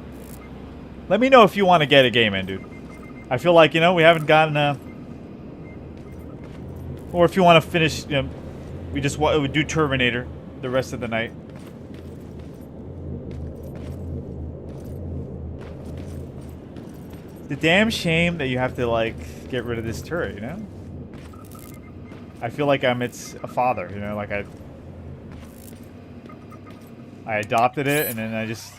Let me know if you want to get a game in, dude. I feel like, you know, we haven't gotten or if you want to finish, you know, we do Terminator the rest of the night. It's a damn shame that you have to, like, get rid of this turret, you know? I feel like I'm its a father, you know, like I adopted it and then I just...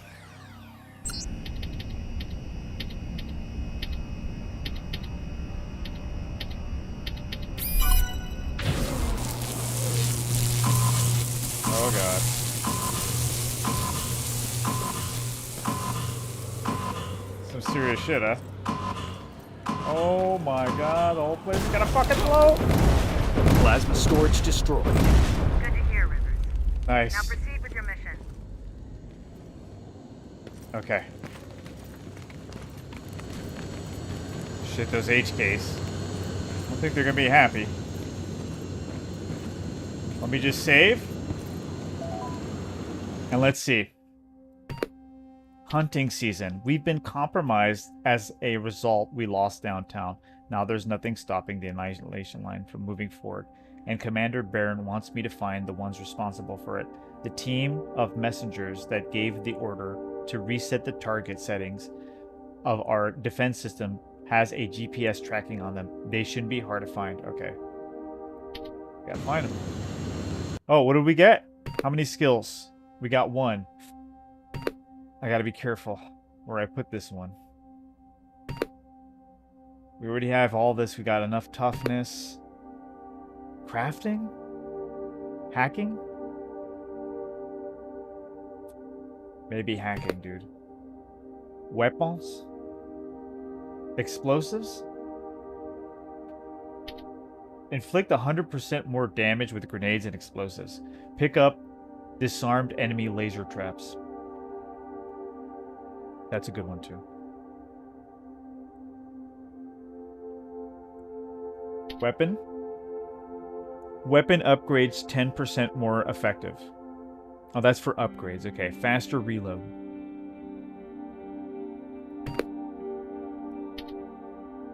Oh god. Some serious shit, huh? Oh my god, the whole place is gonna fucking blow! Plasma storage destroyed. Good to hear, Rivers. Nice. Now proceed with your mission. Okay. Shit, those HKs. I don't think they're gonna be happy. Let me just save. And let's see. Hunting season. We've been compromised. As a result, we lost downtown. Now there's nothing stopping the annihilation line from moving forward. And Commander Barron wants me to find the ones responsible for it. The team of messengers that gave the order to reset the target settings of our defense system has a GPS tracking on them. They shouldn't be hard to find. Okay. Gotta find them. Oh, what did we get? How many skills? We got 1. I gotta be careful where I put this one. We already have all this. We got enough toughness. Crafting? Hacking? Maybe hacking, dude. Weapons? Explosives? Inflict 100% more damage with grenades and explosives. Pick up disarmed enemy laser traps. That's a good one too. Weapon? Weapon upgrades 10% more effective. Oh, that's for upgrades. Okay, faster reload.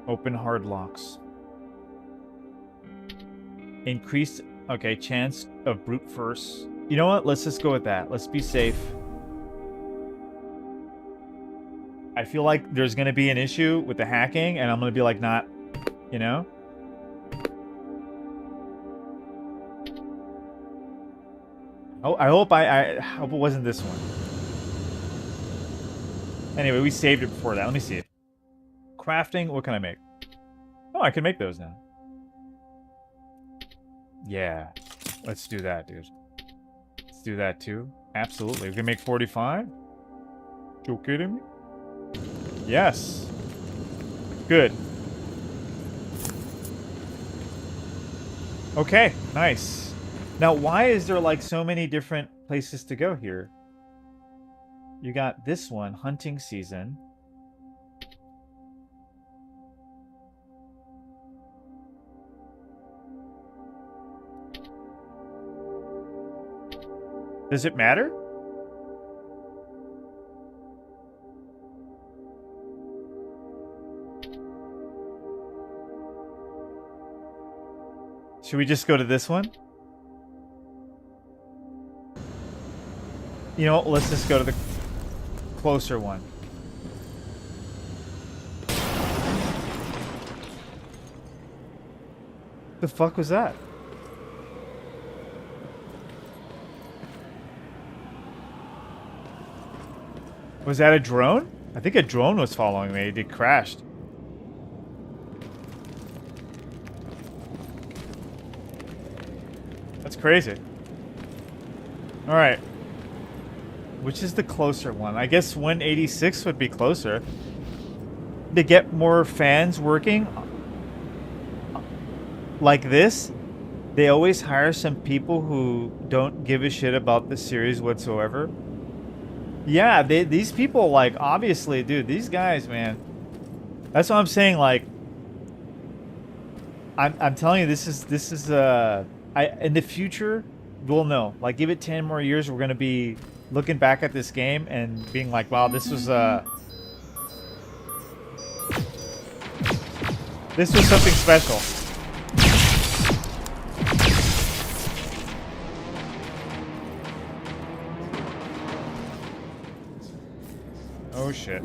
Open hard locks. Increased, okay, chance of brute force. You know what? Let's just go with that. Let's be safe. I feel like there's going to be an issue with the hacking, and I'm going to be like, not, you know? Oh, I hope I hope it wasn't this one. Anyway, we saved it before that. Let me see it. Crafting, what can I make? Oh, I can make those now. Yeah. Let's do that, dude. Let's do that too. Absolutely. We can make 45? You kidding me? Yes. Good. Okay, nice. Now, why is there like so many different places to go here? You got this one, hunting season. Does it matter? Should we just go to this one? You know what? Let's just go to the closer one. The fuck was that? Was that a drone? I think a drone was following me. It crashed. That's crazy. All right. Which is the closer one? I guess 186 would be closer. To get more fans working like this, they always hire some people who don't give a shit about the series whatsoever. Yeah, these people, like, obviously, dude, these guys, man. That's what I'm saying, like, I'm telling you, this is in the future, we'll know. Like, give it 10 more years, we're gonna be looking back at this game and being like, wow, this was something special. Oh shit.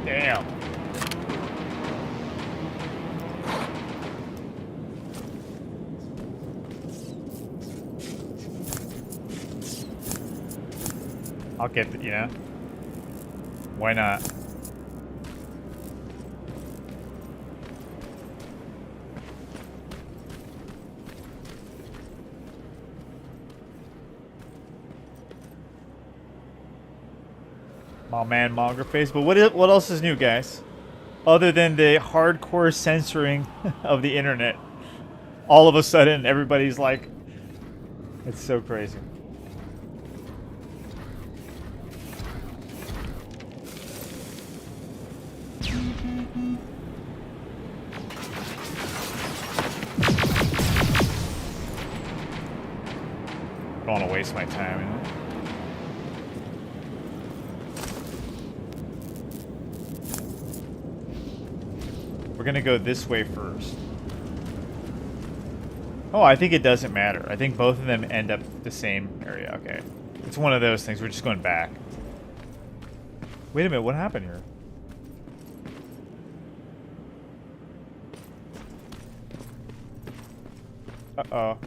Damn. I'll get the, you know. Why not? Oh man, Monger face. But what else is new, guys? Other than the hardcore censoring of the internet. All of a sudden, everybody's like... It's so crazy. I don't want to waste my time, you know? We're gonna go this way first. Oh, I think it doesn't matter. I think both of them end up the same area. Okay. It's one of those things. We're just going back. Wait a minute. What happened here? Uh-oh.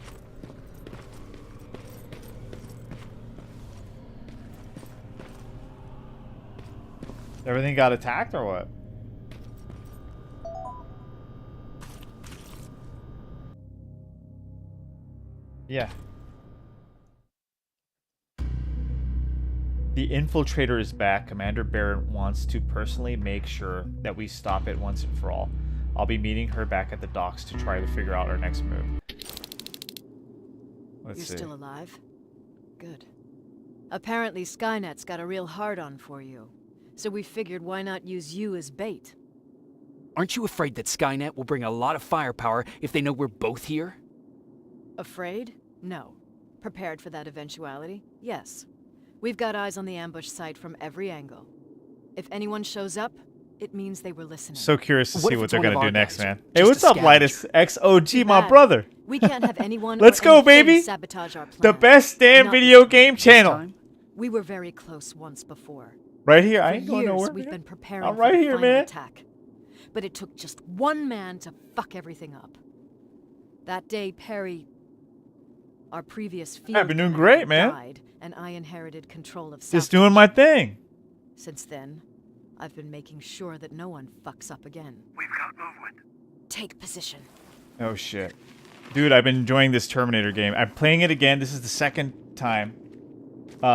Everything got attacked or what? Yeah. The infiltrator is back. Commander Barrett wants to personally make sure that we stop it once and for all. I'll be meeting her back at the docks to try to figure out our next move. Let's see. You're still alive? Good. Apparently Skynet's got a real hard-on for you. So we figured why not use you as bait? Aren't you afraid that Skynet will bring a lot of firepower if they know we're both here? Afraid? No. Prepared for that eventuality? Yes. We've got eyes on the ambush site from every angle. If anyone shows up, it means they were listening. So curious to see what they're gonna do next, man. Hey, Just what's a up, Lightus? XOG, my bad. brother. We can't have anyone Let's or go, anything baby. sabotage our plan. The best damn Not video this game time. channel. We were very close once before. Right here. I For ain't going years, nowhere. we've man. been preparing I'm for right the here, final man. attack. But it took just one man to fuck everything up. That day, Perry, our previous field I've been doing commander, great, man. died, and I inherited control of South. Just doing my thing. Since then, I've been making sure that no one fucks up again. We've got movement. Take position. Oh shit, dude! I've been enjoying this Terminator game. I'm playing it again. This is the second time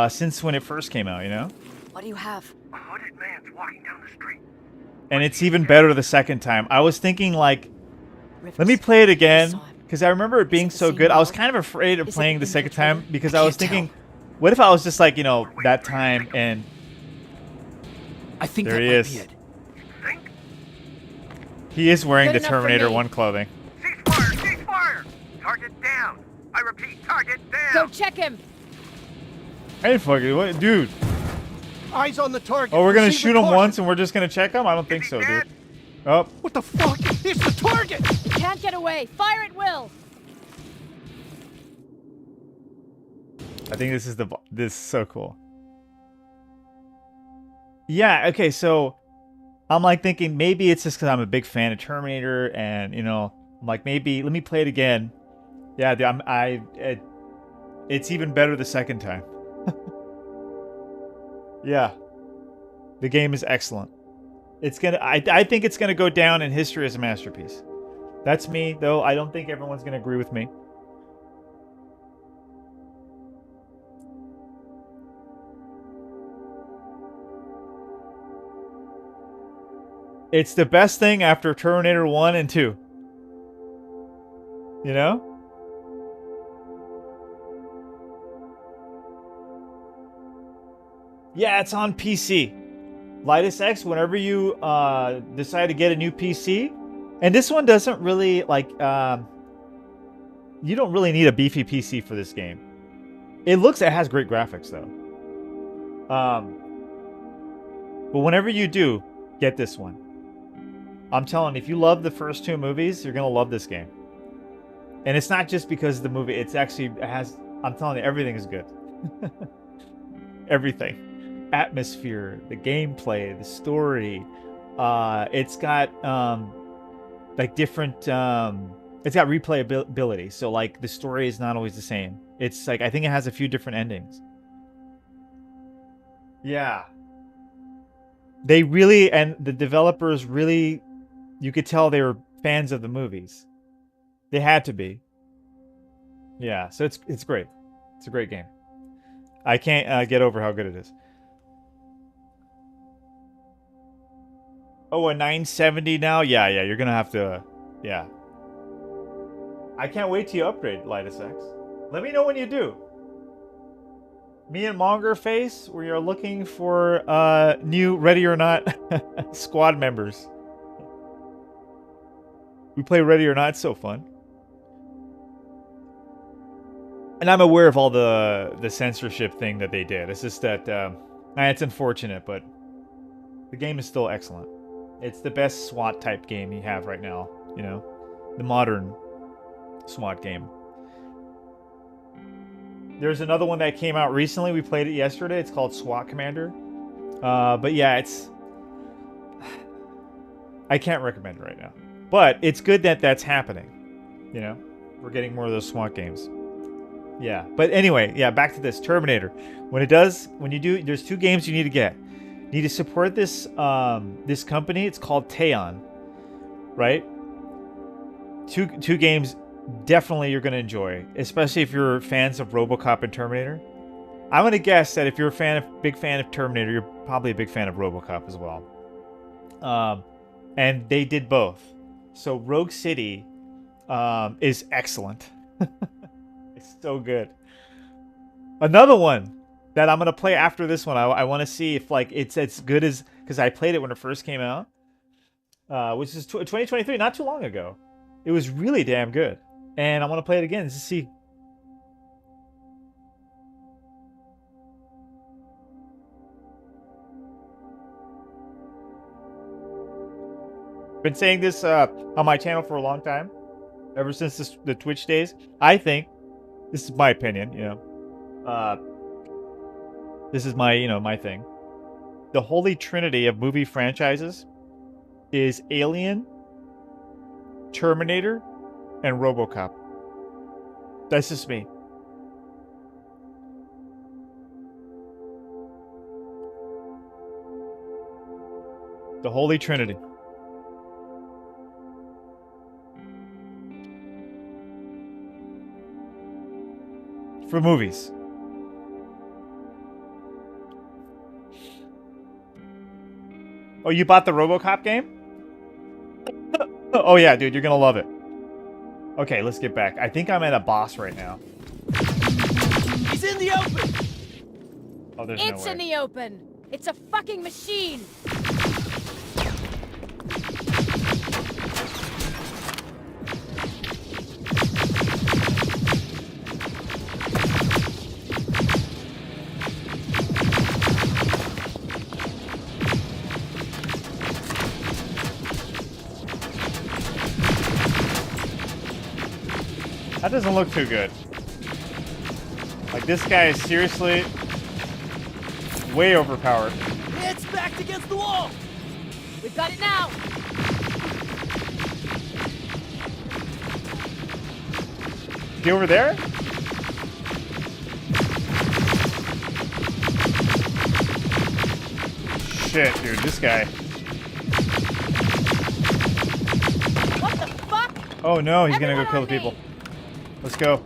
since when it first came out. You know. What do you have? A hooded man's walking down the street. And it's even better the second time. I was thinking like, Rivers. let me play it I again saw him. because I remember it being Is it the so same good. I was world? kind of afraid of Is it playing the second time infiltrated? because I I was can't thinking, tell. what if I was just like, you know, that time and I think there that he might is. be it. Think? He is wearing Good the enough for Terminator me. 1 clothing. Ceasefire! Ceasefire! Target down! I repeat, target down! Go check him. Hey, fucking, what, dude? Eyes on the target! Oh, we're gonna Proceed shoot with him caution. once and we're just gonna check him? I don't think Is he so, dead? dude. Oh, What the fuck? It's the target! Can't get away. Fire at will. I think this is this is so cool. Yeah, okay, so I'm like thinking maybe it's just because I'm a big fan of Terminator and, you know, I'm like maybe let me play it again. Yeah, dude, it's even better the second time. Yeah. The game is excellent. It's gonna I think it's gonna go down in history as a masterpiece. That's me, though. I don't think everyone's gonna agree with me. It's the best thing after Terminator 1 and 2. You know? Yeah, it's on PC. Lightus X, whenever you decide to get a new PC, and this one doesn't really, like, you don't really need a beefy PC for this game. It has great graphics, though. But whenever you do, get this one. I'm telling you, if you love the first two movies, you're going to love this game. And it's not just because of the movie. It's actually, I'm telling you, everything is good. Everything. Atmosphere, the gameplay, the story. It's got, like, different, it's got replayability. So, like, the story is not always the same. It's, like, I think it has a few different endings. Yeah. They really, and the developers really, you could tell they were fans of the movies. They had to be. Yeah, so it's great. It's a great game. I can't get over how good it is. Oh, a 970 now? Yeah, you're gonna have to, yeah. I can't wait till you upgrade, HumanitZ. Let me know when you do. Me and Mongerface, we are looking for new Ready or Not squad members. We play Ready or Not, it's so fun. And I'm aware of all the censorship thing that they did. It's just that it's unfortunate, but the game is still excellent. It's the best SWAT type game you have right now, you know, the modern SWAT game. There's another one that came out recently. We played it yesterday. It's called SWAT Commander. But yeah, I can't recommend it right now. But it's good that that's happening. You know, we're getting more of those SWAT games. Yeah. But anyway, yeah, back to this Terminator. When you do, there's 2 games you need to get. You need to support this this company. It's called Teon, right? Two games. Definitely you're going to enjoy, especially if you're fans of RoboCop and Terminator. I'm going to guess that if you're big fan of Terminator, you're probably a big fan of RoboCop as well. And they did both. So Rogue City is excellent. It's so good. Another one that I'm going to play after this one, I want to see if like it's as good as, because I played it when it first came out, which is 2023, not too long ago. It was really damn good. And I want to play it again to see. Been saying this on my channel for a long time, ever since the Twitch days. I think, this is my opinion, you know, this is my, my thing. The holy trinity of movie franchises is Alien, Terminator, and RoboCop. That's just me. The Holy Trinity. For movies. Oh, you bought the RoboCop game? Oh yeah, dude, you're gonna love it. Okay, let's get back. I think I'm at a boss right now. He's in the open! Oh, there's no way. It's in the open! It's a fucking machine! That doesn't look too good. Like, this guy is seriously way overpowered. It's backed against the wall! We've got it now! Is he over there? Shit, dude, this guy. What the fuck? Oh no, he's Everyone gonna go kill the people. Let's go.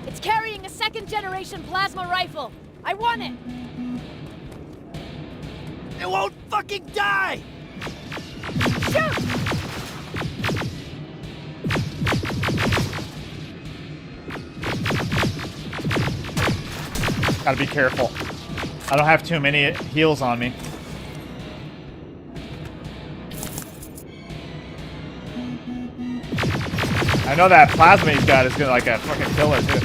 It's carrying a second-generation plasma rifle. I want it. It won't fucking die! Shoot! Gotta be careful. I don't have too many heals on me. I know that plasma he's got is gonna like a fucking killer too.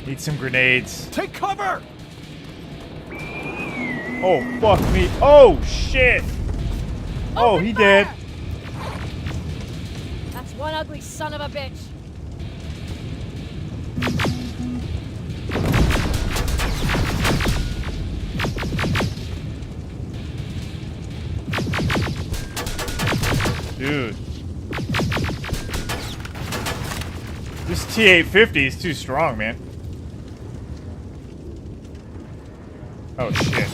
Need some grenades. Take cover! Oh, fuck me. Oh, shit. Oh, he dead. That's one ugly son of a bitch. Dude. This T850 is too strong, man. Oh, shit.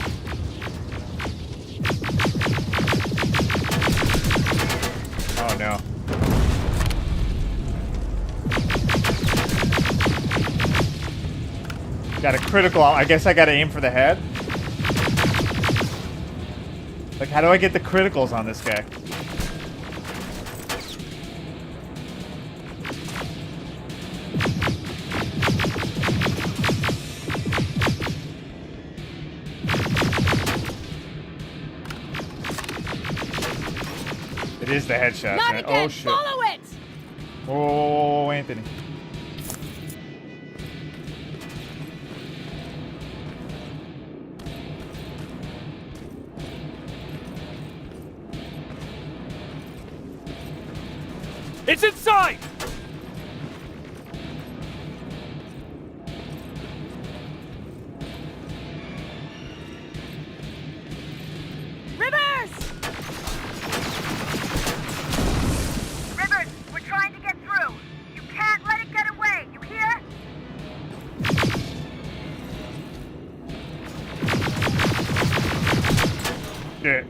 Oh, no. Got a critical. I guess I gotta aim for the head. Like, how do I get the criticals on this guy? It is the headshot, Not man. again. Oh, shit. Follow it. Whoa, Anthony. It's inside! Rivers! Rivers, we're trying to get through. You can't let it get away. You hear? Shit.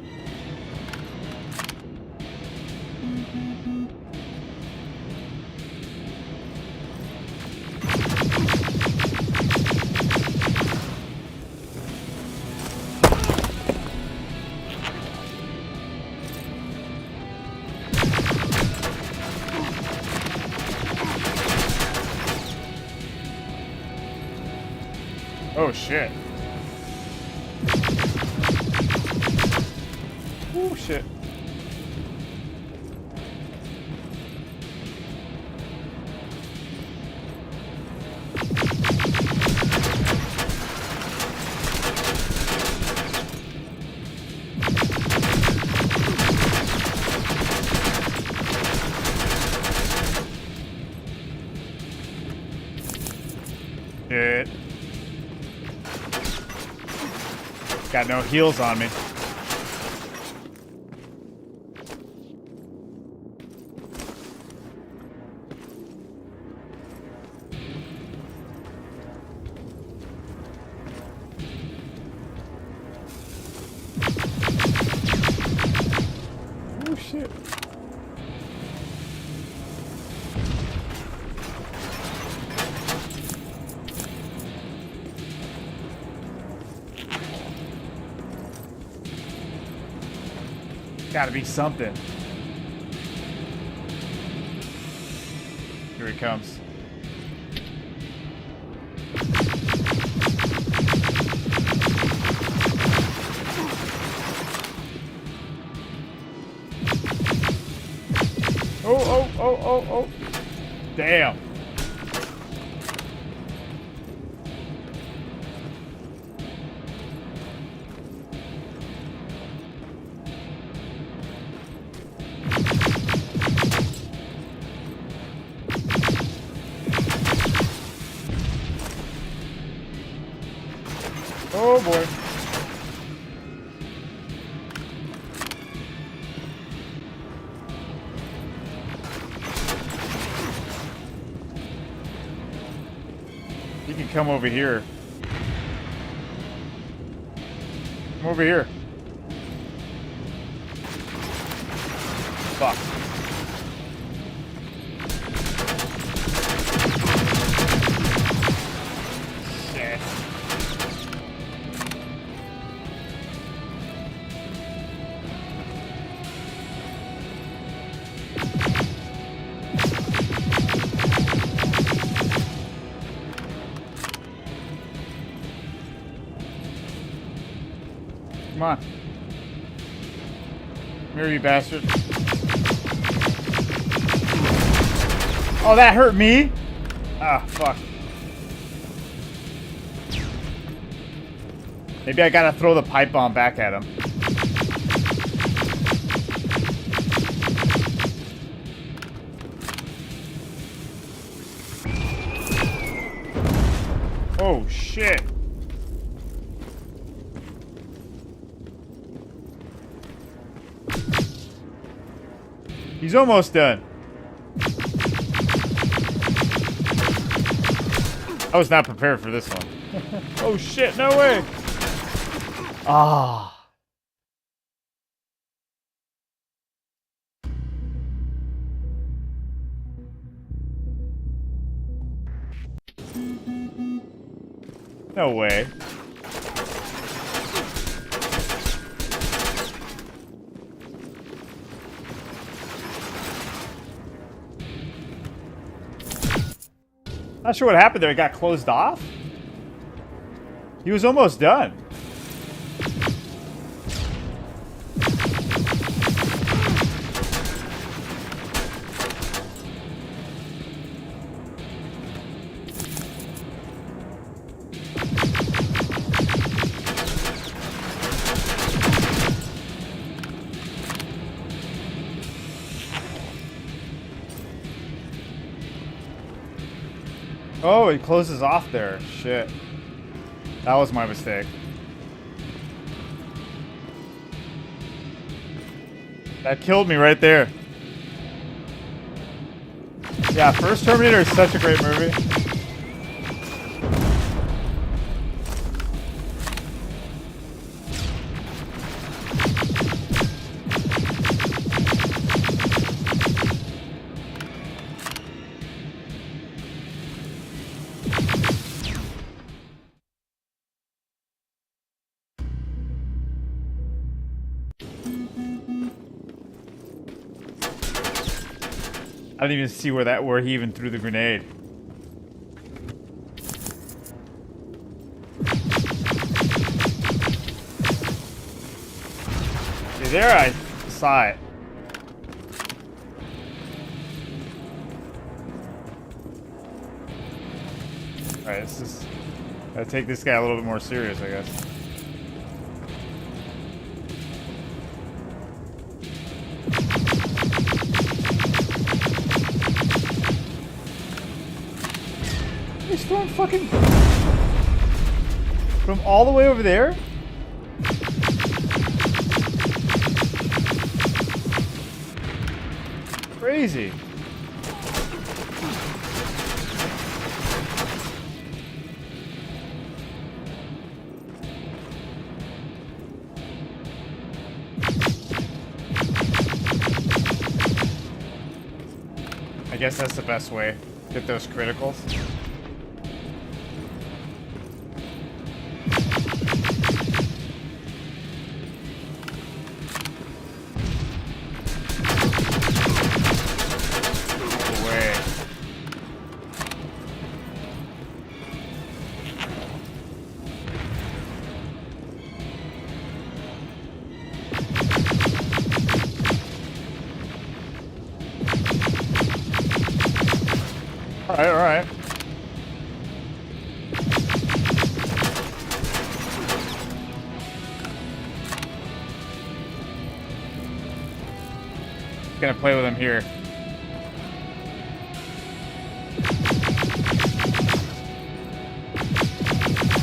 Oh, shit. Oh, shit. Shit. Got no heals on me. Oh, shit. Gotta be something. Here he comes. Oh. Damn. Oh boy. You can come over here. Come over here. Fuck. Shit. Come on. Come here, you bastard. Oh, that hurt me? Ah, fuck. Maybe I gotta throw the pipe bomb back at him. Oh, shit. He's almost done. I was not prepared for this one. Oh shit, no way! Ah. No way. Not sure what happened there. It got closed off? He was almost done. Oh, it closes off there. Shit. That was my mistake. That killed me right there. Yeah, first Terminator is such a great movie. I didn't even see where he even threw the grenade. See, there I saw it. Alright, this is... Gotta take this guy a little bit more serious, I guess. He's throwing fucking... From all the way over there? Crazy. I guess that's the best way. Get those criticals. Alright. Gonna play with him here.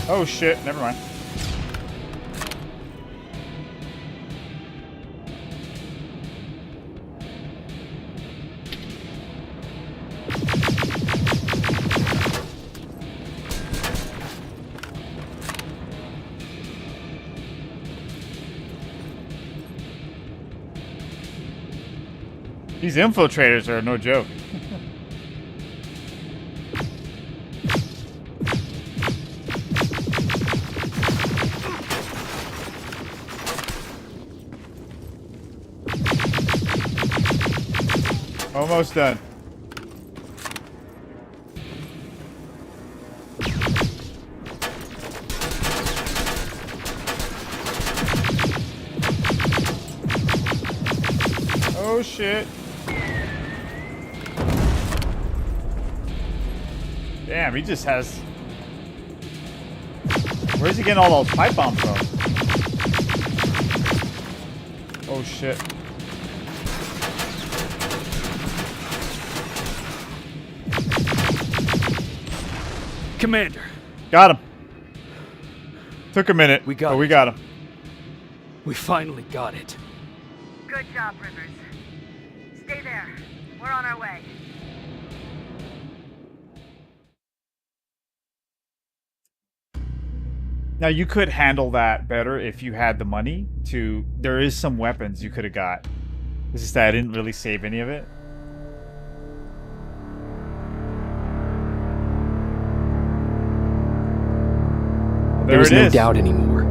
Oh shit, never mind. These infiltrators are no joke. Almost done. Oh shit. Damn, he just has... Where's he getting all those pipe bombs from? Oh shit. Commander. Got him. Took a minute, we but we got him. We finally got it. Good job, Rivers. Stay there. We're on our way. Now you could handle that better if you had the money to. There is some weapons you could have got. It's just that I didn't really save any of it. There was no doubt anymore.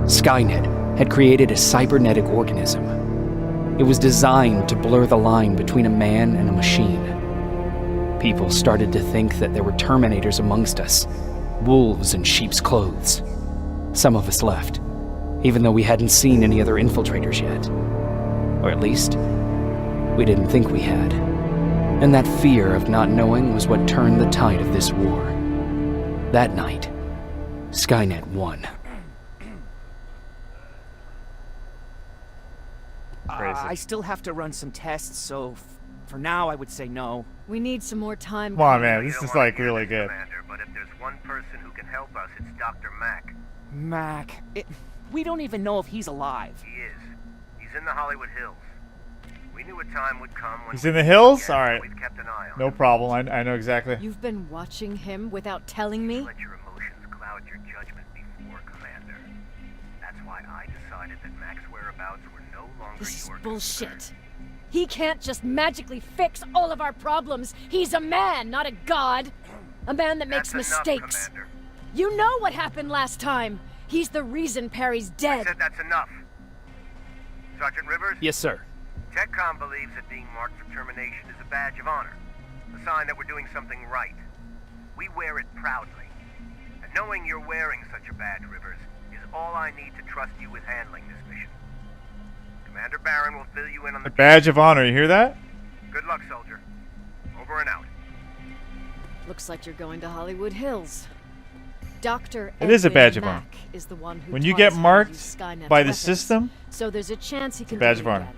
Skynet had created a cybernetic organism. It was designed to blur the line between a man and a machine. People started to think that there were Terminators amongst us, wolves in sheep's clothes. Some of us left, even though we hadn't seen any other infiltrators yet. Or at least, we didn't think we had. And that fear of not knowing was what turned the tide of this war. That night, Skynet won. I still have to run some tests, so for now I would say no. We need some more time. Come on, man. This is like really good. Commander, but if there's one person who can help us, it's Dr. Mack. Mac, we don't even know if he's alive. He is. He's in the Hollywood Hills. We knew a time would come when he's in the hills? Alright. We've kept an eye on no him. problem. I know exactly. You've been watching him without telling me? Let your emotions cloud your judgment before, Commander. That's why I decided that Mac's whereabouts were no longer This is your bullshit. concern. He can't just magically fix all of our problems. He's a man, not a god. A man that makes That's enough, mistakes. Commander. You know what happened last time. He's the reason Perry's I dead. said that's enough. Sergeant Rivers? Yes, sir. TechCom believes that being marked for termination is a badge of honor, a sign that we're doing something right. We wear it proudly. And knowing you're wearing such a badge, Rivers, is all I need to trust you with handling this mission. Commander Barron will fill you in on the A badge of honor, you hear that? Good luck, soldier. Over and out. Looks like you're going to Hollywood Hills. Dr. It is a badge of Mack honor. is the one who when you taught get us how to marked use Skynet's by the weapons, system, so there's a chance he can badge do of it honor. again.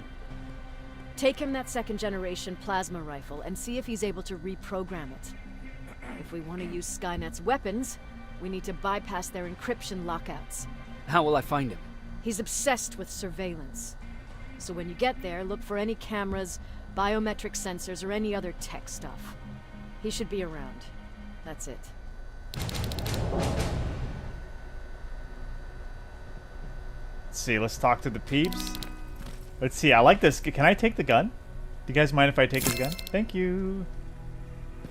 Take him that second-generation plasma rifle and see if he's able to reprogram it. If we want to use Skynet's weapons, we need to bypass their encryption lockouts. How will I find him? He's obsessed with surveillance. So when you get there, look for any cameras, biometric sensors, or any other tech stuff. He should be around. That's it. Let's see, let's talk to the peeps. Let's see, I like this. Can I take the gun? Do you guys mind if I take his gun? Thank you.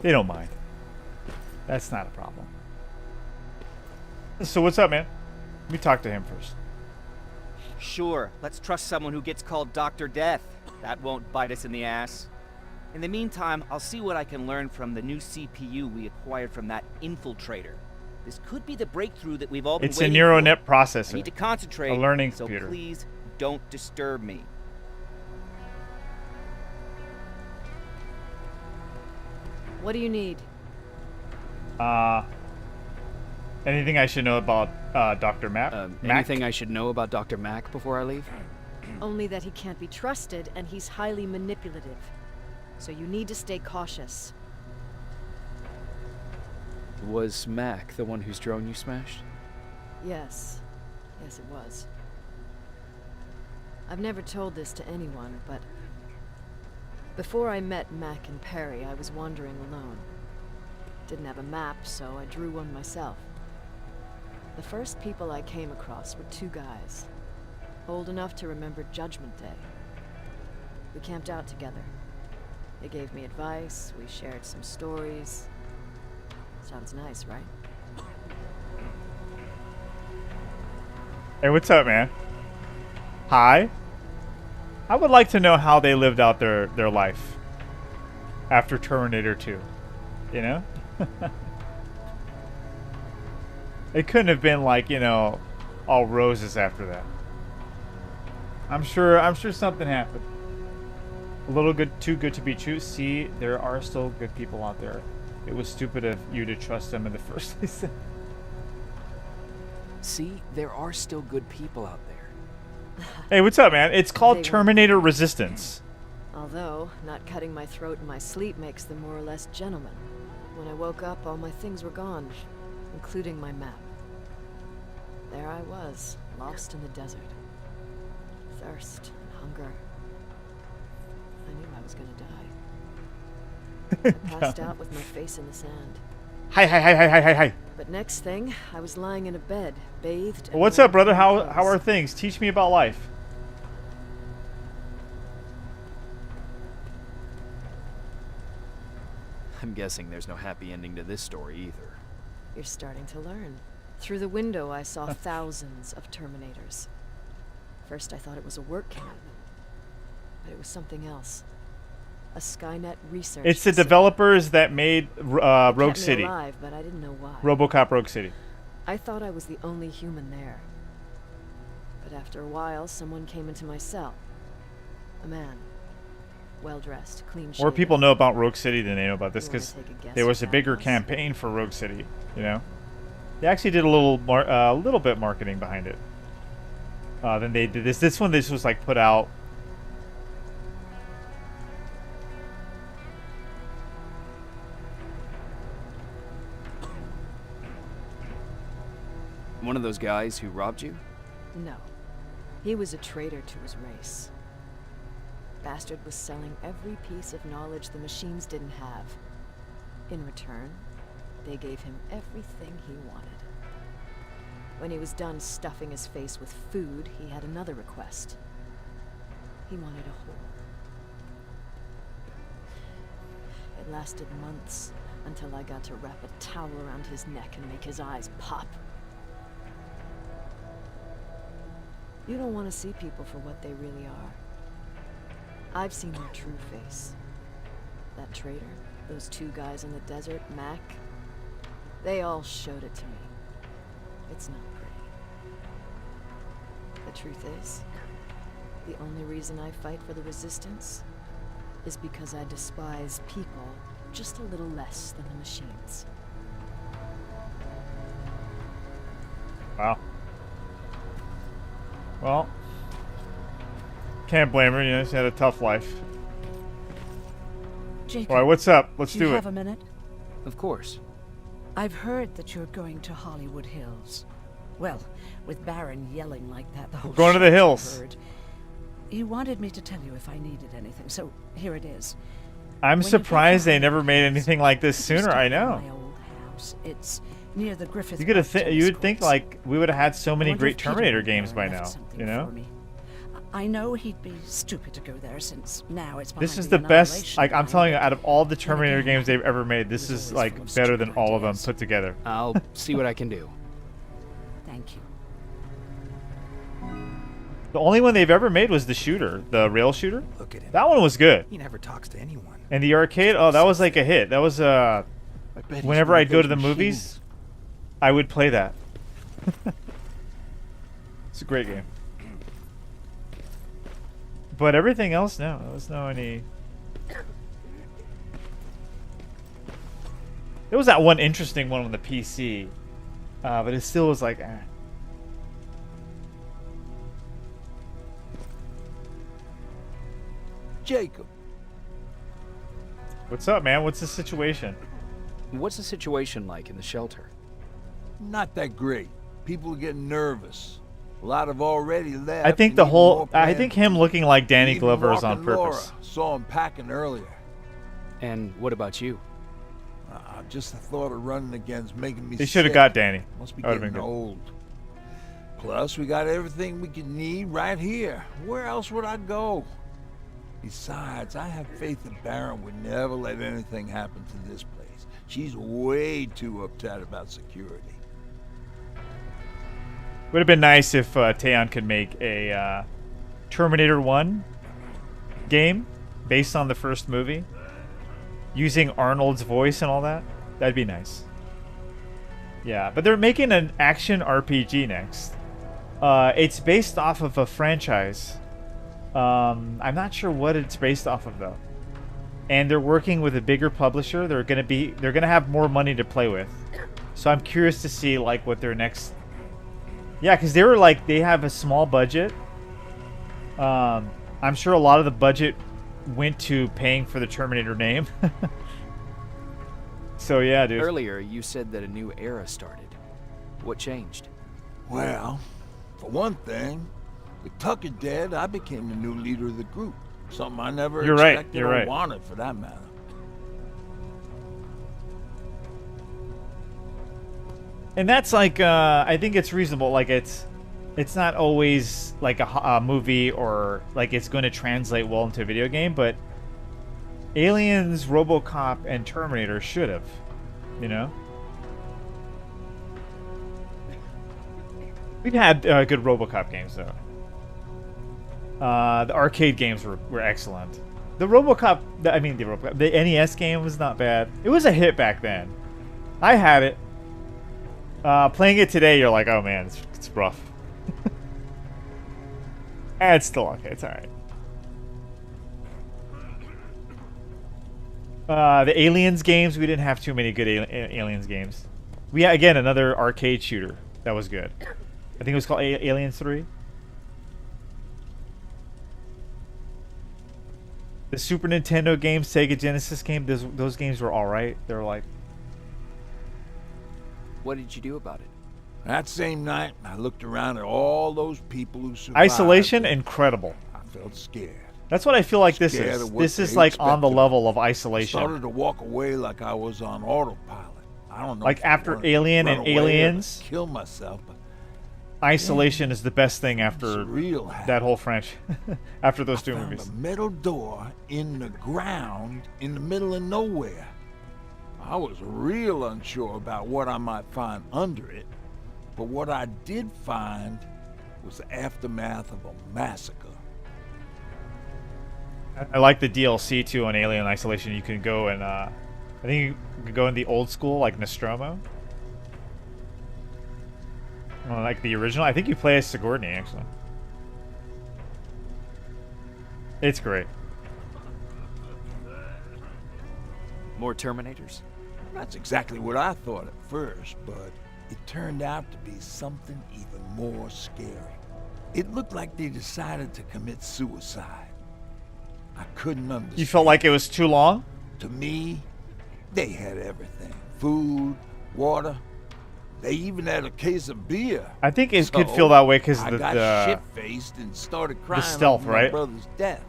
They don't mind. That's not a problem. So what's up, man? Let me talk to him first. Sure, let's trust someone who gets called Dr. Death. That won't bite us in the ass. In the meantime, I'll see what I can learn from the new CPU we acquired from that infiltrator. This could be the breakthrough that we've all been It's a waiting neural for. net processor. I need to concentrate, A learning so computer. please don't disturb me. What do you need? Anything I should know about Dr. Mack? Anything I should know about Dr. Mack before I leave? Only that he can't be trusted and he's highly manipulative. So you need to stay cautious. Was Mack the one whose drone you smashed? Yes. Yes, it was. I've never told this to anyone, but before I met Mac and Perry, I was wandering alone. Didn't have a map, so I drew one myself. The first people I came across were two guys, old enough to remember Judgment Day. We camped out together. They gave me advice, we shared some stories. Sounds nice, right? Hey, what's up, man? Hi. I would like to know how they lived out their life after Terminator 2. You know? It couldn't have been like, you know, all roses after that. I'm sure something happened. A little good, too good to be true. See, there are still good people out there. It was stupid of you to trust them in the first place. See, there are still good people out there. Hey, what's up, man? It's called Terminator Resistance. Although, not cutting my throat in my sleep makes them more or less gentlemen. When I woke up, all my things were gone, including my map. There I was, lost in the desert. Thirst and hunger. I knew I was gonna die. I passed out with my face in the sand. Hi. But next thing, I was lying in a bed, bathed. Well, what's up, brother? How are things? Teach me about life. I'm guessing there's no happy ending to this story either. You're starting to learn. Through the window, I saw thousands of Terminators. First, I thought it was a work camp, but it was something else. A Skynet research. It's the developers that made Rogue City. Alive, but I didn't know why. RoboCop Rogue City. I thought I was the only human there. But after a while, someone came into my cell. A man. Well-dressed, clean-shaven. More people know about Rogue City than they know about this because there was a bigger campaign for Rogue City, you know? They actually did a little bit marketing behind it. Then they did this. This was like put out. One of those guys who robbed you? No. He was a traitor to his race. Bastard was selling every piece of knowledge the machines didn't have. In return, they gave him everything he wanted. When he was done stuffing his face with food, he had another request. He wanted a hole. It lasted months until I got to wrap a towel around his neck and make his eyes pop. You don't want to see people for what they really are. I've seen their true face. That traitor, those two guys in the desert, Mac, they all showed it to me. It's not pretty. The truth is, the only reason I fight for the Resistance is because I despise people just a little less than the machines. Wow. Well, can't blame her. You know, she had a tough life. Jacob, all right, what's up? Let's do it. Do you have a minute? Of course. I've heard that you're going to Hollywood Hills. Well, with Baron yelling like that, the whole going to the hills. Heard. He wanted me to tell you if I needed anything, so here it is. I'm surprised they never made anything like this sooner. I know. My old house. It's near the Griffith. You would think like we would have had so many great Terminator games by now. You know. I know he'd be stupid to go there since now it's. This is the best. Like I'm telling you, out of all the Terminator games they've ever made, this is like better than all of them put together. I'll see what I can do. Thank you. The only one they've ever made was the shooter, the rail shooter. Look at him. That one was good. He never talks to anyone. And the arcade, oh, that was like a hit. That was whenever I'd go to the movies, I would play that. It's a great game. But everything else, no. There was no any. There was that one interesting one on the PC, but it still was like, eh. Jacob. What's up, man? What's the situation? What's the situation like in the shelter? Not that great. People are getting nervous. A lot have already left. I think the whole, I think him looking like Danny Glover is on purpose. Saw him packing earlier. And what about you? Just the thought of running again's making me They should have sick. got Danny. Must be That would've getting been good. old. Plus, we got everything we could need right here. Where else would I go? Besides, I have faith that Baron would never let anything happen to this place. She's way too uptight about security. Would have been nice if Teon could make a Terminator 1 game based on the first movie, using Arnold's voice and all that. That'd be nice. Yeah, but they're making an action RPG next. It's based off of a franchise. I'm not sure what it's based off of though. And they're working with a bigger publisher. They're gonna have more money to play with. So I'm curious to see like what their next Yeah, because they were like, they have a small budget. I'm sure a lot of the budget went to paying for the Terminator name. So yeah, dude. Earlier, you said that a new era started. What changed? Well, for one thing, with Tucker dead, I became the new leader of the group. Something I never expected or wanted, for that matter. And that's like, I think it's reasonable. Like, it's not always like a movie or like it's going to translate well into a video game, but Aliens, RoboCop, and Terminator should have, you know? We've had good RoboCop games, though. The arcade games were excellent. The RoboCop, the NES game was not bad. It was a hit back then. I had it. Playing it today, you're like, oh man, it's rough. It's still okay. It's alright. The Aliens games, we didn't have too many good Aliens games. We had, again, another arcade shooter that was good. I think it was called Aliens 3. The Super Nintendo game, Sega Genesis game, those games were alright. They were like... What did you do about it? That same night, I looked around at all those people who survived. Isolation, incredible. I felt scared. That's what I feel like this is. This is like on the level of Isolation. I started to walk away like I was on autopilot. I don't know. Like after Alien and Aliens, kill myself. But Isolation is the best thing after that whole French. After those two movies. A metal door in the ground in the middle of nowhere. I was real unsure about what I might find under it, but what I did find was the aftermath of a massacre. I like the DLC too on Alien Isolation. You can go and I think you can go in the old school like Nostromo. Well, like the original. I think you play as Sigourney actually. It's great. More Terminators? That's exactly what I thought at first, but it turned out to be something even more scary. It looked like they decided to commit suicide. I couldn't understand. You felt like it was too long? To me, they had everything. Food, water. They even had a case of beer. I think it could feel that way because I got shit-faced and started crying the stealth, over right? my brother's death.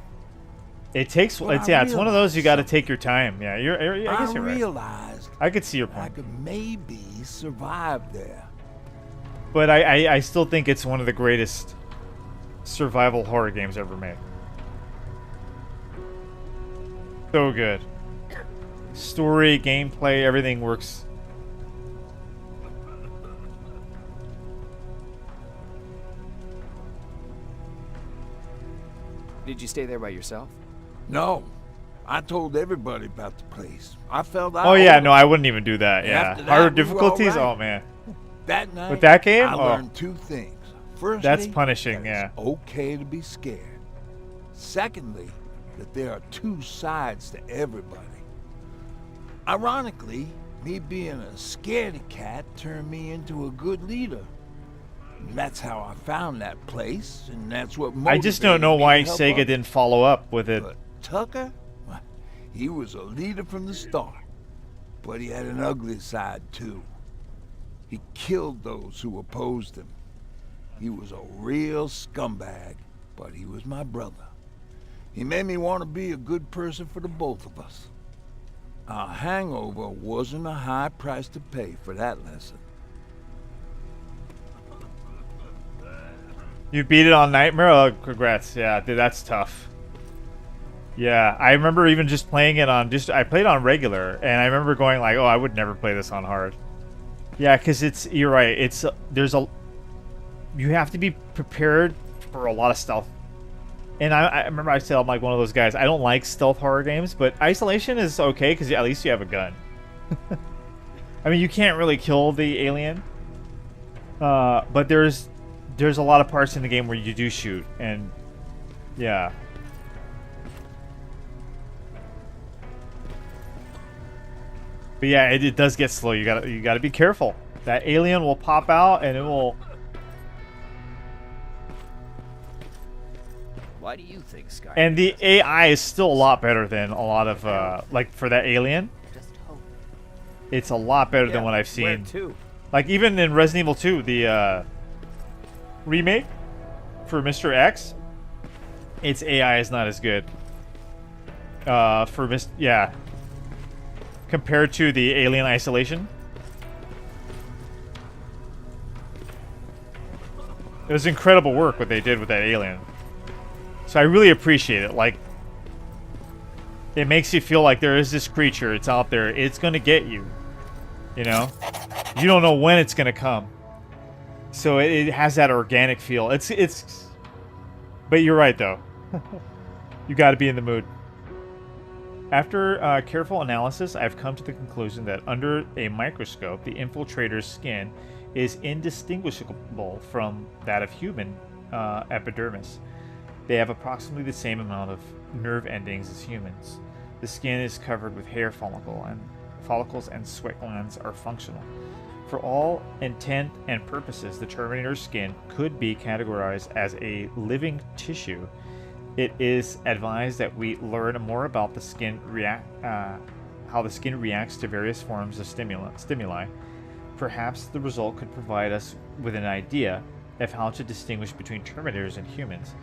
It takes. It's one of those you got to take your time. Yeah, I guess you're right. Realized I could see your point. I could maybe survive there. But I still think it's one of the greatest survival horror games ever made. So good. Story, gameplay, everything works. Did you stay there by yourself? No. I told everybody about the place. I felt Oh yeah, no, I wouldn't even do that. Yeah. Harder difficulties? Oh man. That night, with that game? I learned two things. Firstly, that's punishing, yeah. It's okay to be scared. Secondly, that there are two sides to everybody. Ironically, me being a scaredy cat turned me into a good leader. And that's how I found that place, and that's what motivated I just don't know why me to help Sega others. didn't follow up with it. But Tucker, he was a leader from the start, but he had an ugly side too. He killed those who opposed him. He was a real scumbag, but he was my brother. He made me want to be a good person for the both of us. Our hangover wasn't a high price to pay for that lesson. You beat it on Nightmare? Oh, congrats. Yeah, dude, that's tough. Yeah, I remember even just playing it on I played on regular, and I remember going like, oh, I would never play this on hard. Yeah, because you're right, you have to be prepared for a lot of stealth. And I remember I said I'm like one of those guys, I don't like stealth horror games, but Isolation is okay because at least you have a gun. I mean, you can't really kill the alien, but there's a lot of parts in the game where you do shoot, and yeah. But yeah, it does get slow. You gotta be careful. That alien will pop out and it will Why do you think Sky? And the AI is still a lot better than a lot of like for that alien. Just hope. It's a lot better than what I've seen. Like even in Resident Evil 2, the remake for Mr. X, its AI is not as good. Compared to the Alien Isolation. It was incredible work what they did with that alien. So I really appreciate it. Like, it makes you feel like there is this creature. It's out there. It's going to get you. You know? You don't know when it's going to come. So it has that organic feel. It's. But you're right, though. You got to be in the mood. After careful analysis, I've come to the conclusion that under a microscope, the infiltrator's skin is indistinguishable from that of human epidermis. They have approximately the same amount of nerve endings as humans. The skin is covered with hair follicles and sweat glands are functional. For all intent and purposes, the Terminator's skin could be categorized as a living tissue. It is advised that we learn more about the skin how the skin reacts to various forms of stimuli. Perhaps the result could provide us with an idea of how to distinguish between Terminators and humans.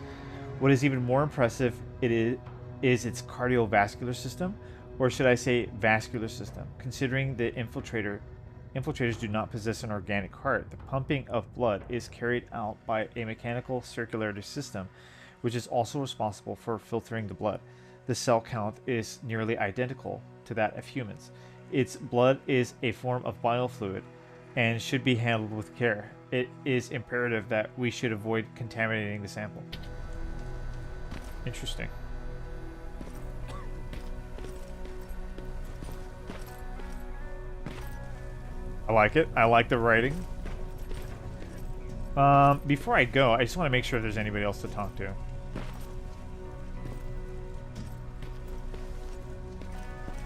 What is even more impressive is its cardiovascular system, or should I say vascular system. Considering the infiltrators do not possess an organic heart, the pumping of blood is carried out by a mechanical circulatory system, which is also responsible for filtering the blood. The cell count is nearly identical to that of humans. Its blood is a form of biofluid and should be handled with care. It is imperative that we should avoid contaminating the sample. Interesting. I like it. I like the writing. Before I go, I just want to make sure there's anybody else to talk to.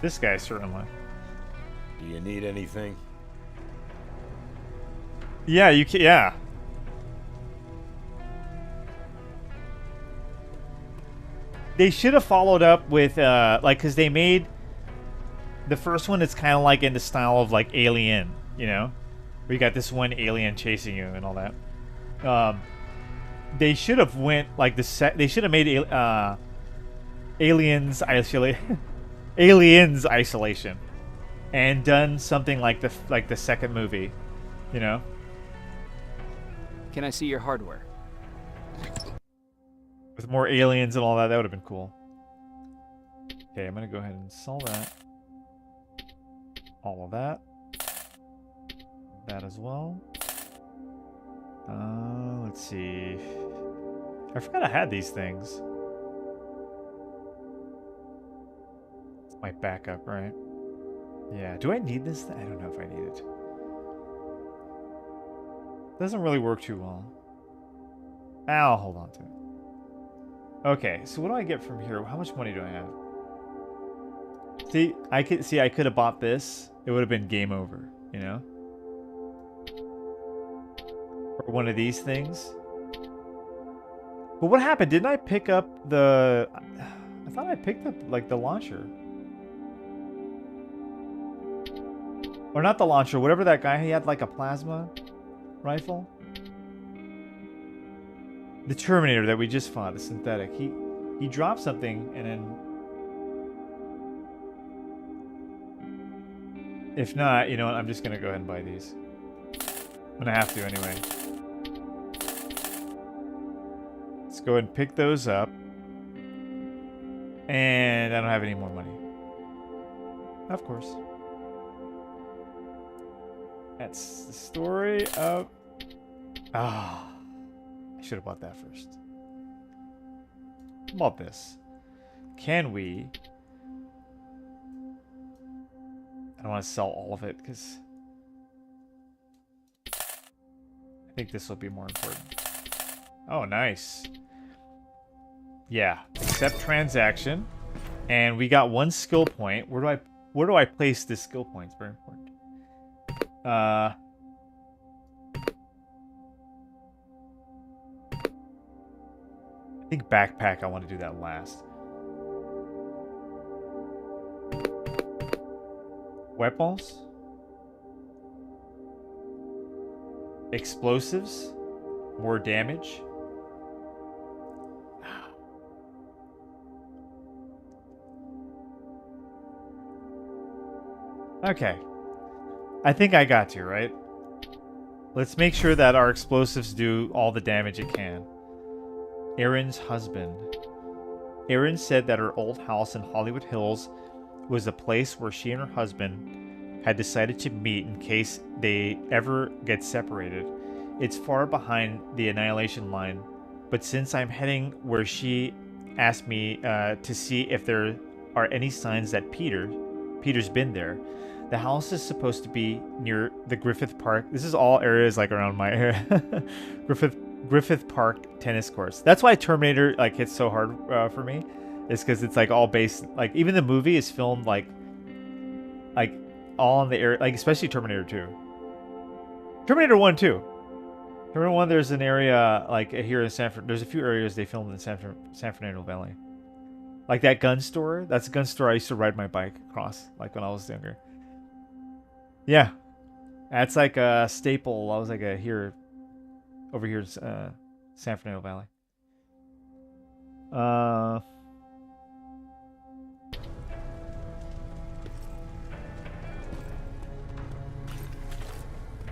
This guy, certainly. Do you need anything? Yeah, you can. Yeah. They should have followed up with, like, because they made the first one. It's kind of like in the style of like Alien, you know, where you got this one alien chasing you and all that. They should have went like they should have made Aliens Isolation, and done something like the second movie, you know. Can I see your hardware? With more aliens and all that, that would have been cool. Okay, I'm gonna go ahead and sell that. All of that. That as well. Let's see. I forgot I had these things. It's my backup, right? Yeah. Do I need this? I don't know if I need it. Doesn't really work too well. I'll hold on to it. Okay, so what do I get from here? How much money do I have? See, I could have bought this. It would have been game over, you know? Or one of these things. But what happened? Didn't I pick up the... I thought I picked up, like, the launcher. Or not the launcher, whatever that guy, he had, like, a plasma rifle. The Terminator that we just fought, the synthetic. He dropped something, and then... If not, you know what, I'm just gonna go ahead and buy these. I'm gonna have to anyway. Let's go ahead and pick those up. And I don't have any more money. Of course. That's the story of... Ah. I should have bought that first. How about this? Can we... I don't want to sell all of it because I think this will be more important. Oh, nice. Yeah, accept transaction, and we got one skill point. Where do I place this skill point? It's very important. think backpack, I want to do that last. Weapons. Explosives. More damage. Okay. I think I got you, right? Let's make sure that our explosives do all the damage it can. Erin's husband. Erin said that her old house in Hollywood Hills was a place where she and her husband had decided to meet in case they ever get separated. It's far behind the Annihilation Line, but since I'm heading where she asked me to see if there are any signs that Peter's been there. The house is supposed to be near the Griffith Park. This is all areas like around my area. Griffith Park tennis courts. That's why Terminator like hits so hard for me. Is because it's like all based, like even the movie is filmed like all in the area, like especially Terminator 2. Terminator 1 too. Terminator 1, there's an area like here in there's a few areas they filmed in San Fernando Valley. Like that gun store. That's a gun store I used to ride my bike across, like when I was younger. Yeah, that's like a staple. I was like over here in San Fernando Valley.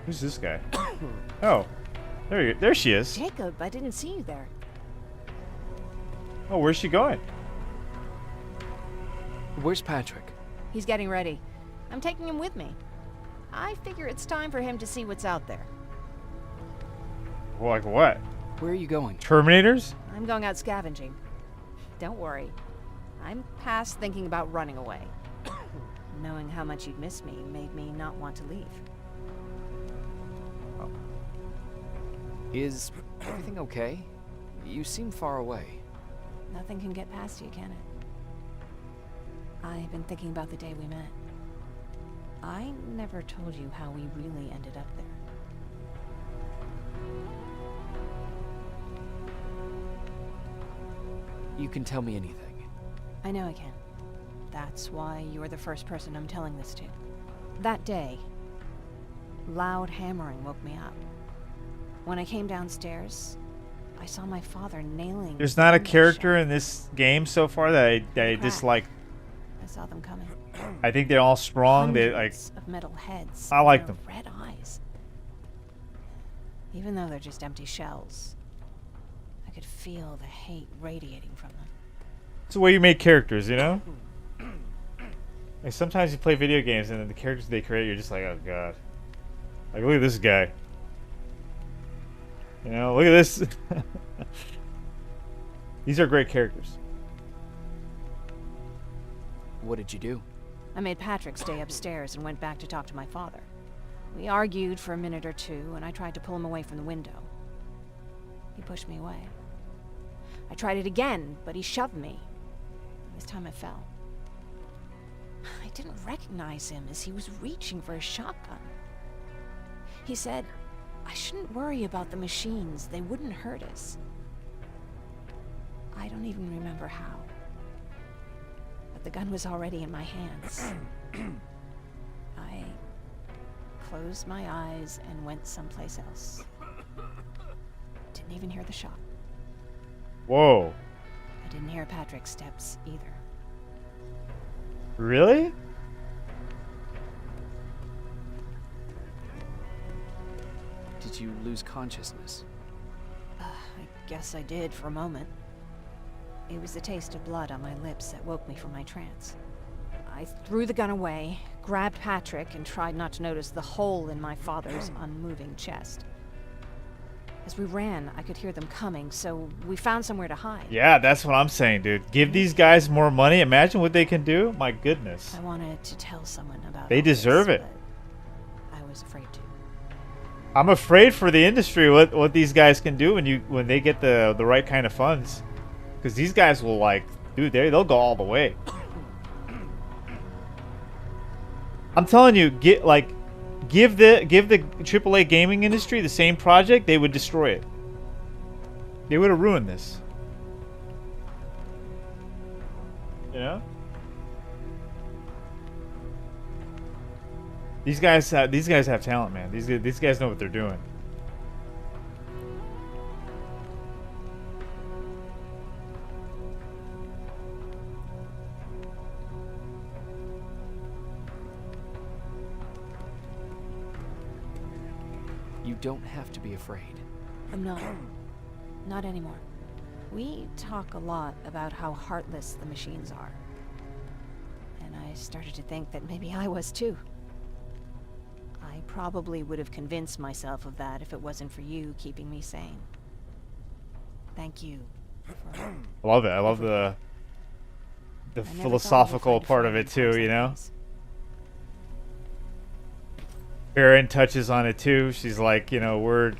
Who's this guy? Oh, there she is. Jacob, I didn't see you there. Oh, where's she going? Where's Patrick? He's getting ready. I'm taking him with me. I figure it's time for him to see what's out there. Like what? Where are you going? Terminators? I'm going out scavenging. Don't worry. I'm past thinking about running away. Knowing how much you'd miss me made me not want to leave. Oh. Is everything okay? You seem far away. Nothing can get past you, can it? I've been thinking about the day we met. I never told you how we really ended up there. You can tell me anything. I know I can. That's why you're the first person I'm telling this to. That day, loud hammering woke me up. When I came downstairs, I saw my father nailing... There's not a character in this game so far that I dislike. I saw them coming. I think they're all strong. They like of metal heads. I like them. Red eyes. Even though they're just empty shells, I could feel the hate radiating from them. It's the way you make characters, you know? Like sometimes you play video games and then the characters they create, you're just like, oh god. Like look at this guy. You know, look at this. These are great characters. What did you do? I made Patrick stay upstairs and went back to talk to my father. We argued for a minute or two, and I tried to pull him away from the window. He pushed me away. I tried it again, but he shoved me. This time I fell. I didn't recognize him as he was reaching for a shotgun. He said, I shouldn't worry about the machines. They wouldn't hurt us. I don't even remember how. But the gun was already in my hands. I closed my eyes and went someplace else. Didn't even hear the shot. Whoa. I didn't hear Patrick's steps either. Really? Did you lose consciousness? I guess I did for a moment. It was the taste of blood on my lips that woke me from my trance. I threw the gun away, grabbed Patrick, and tried not to notice the hole in my father's unmoving chest. As we ran, I could hear them coming, so we found somewhere to hide. Yeah, that's what I'm saying, dude. Give these guys more money. Imagine what they can do. My goodness. I wanted to tell someone about They deserve it. I was afraid to. I'm afraid for the industry what these guys can do when they get the right kind of funds. Because these guys will like, dude, they'll go all the way. I'm telling you, give the AAA gaming industry the same project, they would destroy it. They would have ruined this. You know? These guys have talent, man. These guys know what they're doing. You don't have to be afraid. I'm not. Not anymore. We talk a lot about how heartless the machines are. And I started to think that maybe I was too. I probably would have convinced myself of that if it wasn't for you keeping me sane. Thank you. I love it. I love the philosophical part of it too, you know? Erin touches on it too. She's like, you know, we're...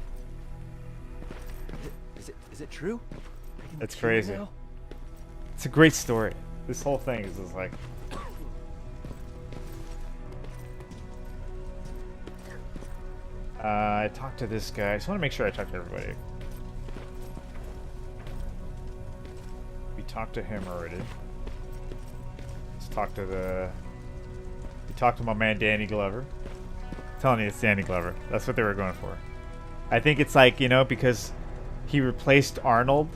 Is it true? That's crazy. It's a great story. This whole thing is just like... I talked to this guy. I just want to make sure I talk to everybody. We talked to him already. Let's talk to the... We talked to my man Danny Glover. I'm telling you, it's Danny Glover. That's what they were going for. I think it's like, you know, because he replaced Arnold,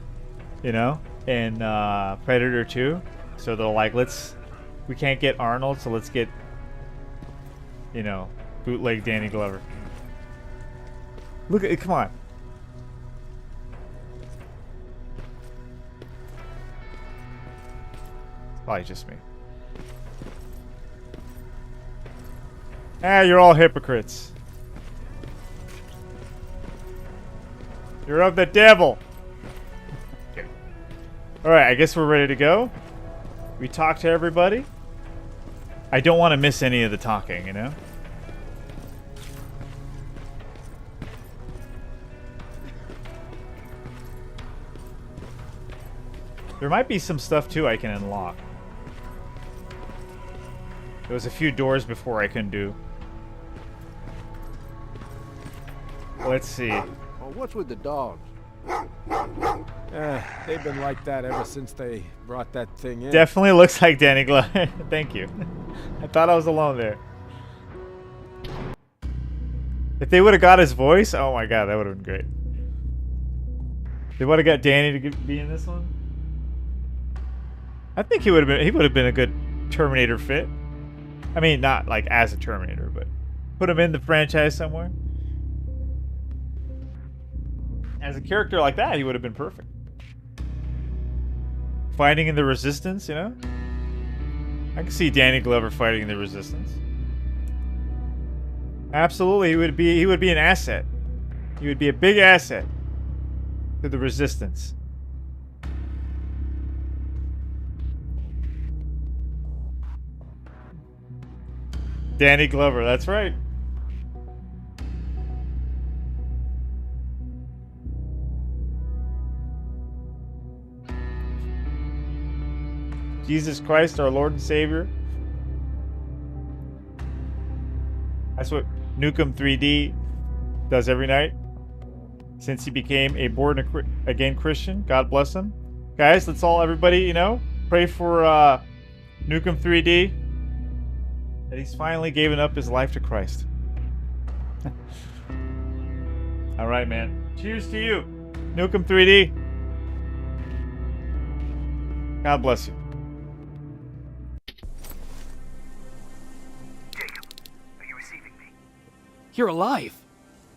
you know, in Predator 2. So they're like, we can't get Arnold, so let's get, you know, bootleg Danny Glover. Look at it, come on. It's probably just me. Ah, you're all hypocrites. You're of the devil. Alright, I guess we're ready to go. We talked to everybody. I don't want to miss any of the talking, you know? There might be some stuff too I can unlock. There was a few doors before I couldn't do. Let's see. Well, what's with the dogs? They've been like that ever since they brought that thing in. Definitely looks like Danny Glover. Thank you. I thought I was alone there. If they would have got his voice, oh my god, that would have been great. They would have got Danny to be in this one. I think he would have been a good Terminator fit. I mean, not like as a Terminator, but put him in the franchise somewhere. As a character like that, he would have been perfect. Fighting in the Resistance, you know? I can see Danny Glover fighting in the Resistance. Absolutely, he would be an asset. He would be a big asset to the Resistance. Danny Glover, that's right. Jesus Christ, our Lord and Savior. That's what Nukem 3D does every night since he became a born-again Christian. God bless him. Guys, let's all, everybody, you know, pray for Nukem 3D that he's finally given up his life to Christ. All right, man. Cheers to you, Nukem 3D. God bless you. You're alive.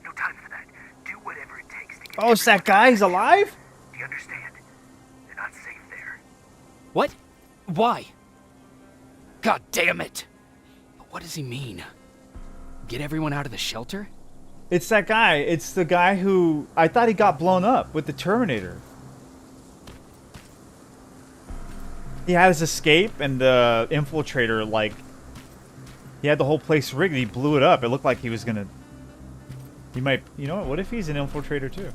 No time for that. Do whatever it takes to get. Oh, it's that guy? He's alive? Do you understand? They're not safe there. What? Why? God damn it! But what does he mean? Get everyone out of the shelter? It's that guy. It's the guy who... I thought he got blown up with the Terminator. He had his escape, and the infiltrator, like... He had the whole place rigged. He blew it up. It looked like he was gonna... He might... You know what? What if he's an infiltrator too?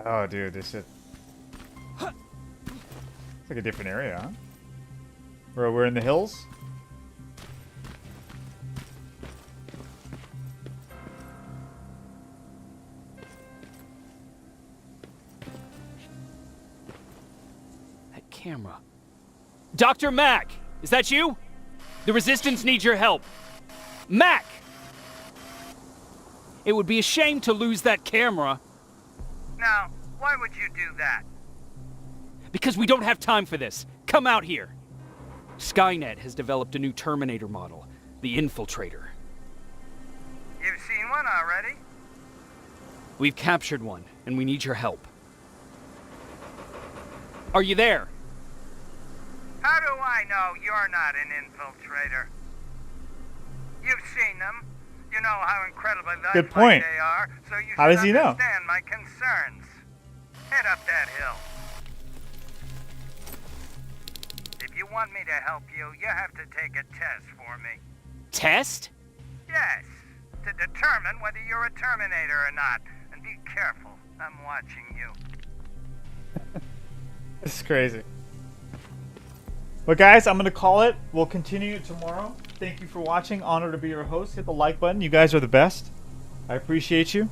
Oh, dude, this shit... It's like a different area, huh? We're in the hills? camera. Dr. Mack, is that you? The Resistance needs your help. Mack! It would be a shame to lose that camera. Now, why would you do that? Because we don't have time for this. Come out here. Skynet has developed a new Terminator model, the Infiltrator. You've seen one already? We've captured one, and we need your help. Are you there? How do I know you're not an infiltrator? You've seen them. You know how incredibly Good point. they are, so you How should does he know? understand my concerns. Head up that hill. If you want me to help you, you have to take a test for me. Test? Yes, to determine whether you're a Terminator or not. And be careful, I'm watching you. This is crazy. But guys, I'm going to call it. We'll continue tomorrow. Thank you for watching. Honor to be your host. Hit the like button. You guys are the best. I appreciate you.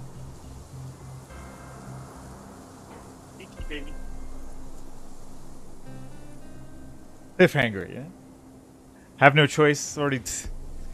Thank you, baby. Cliffhanger, yeah? Have no choice. Already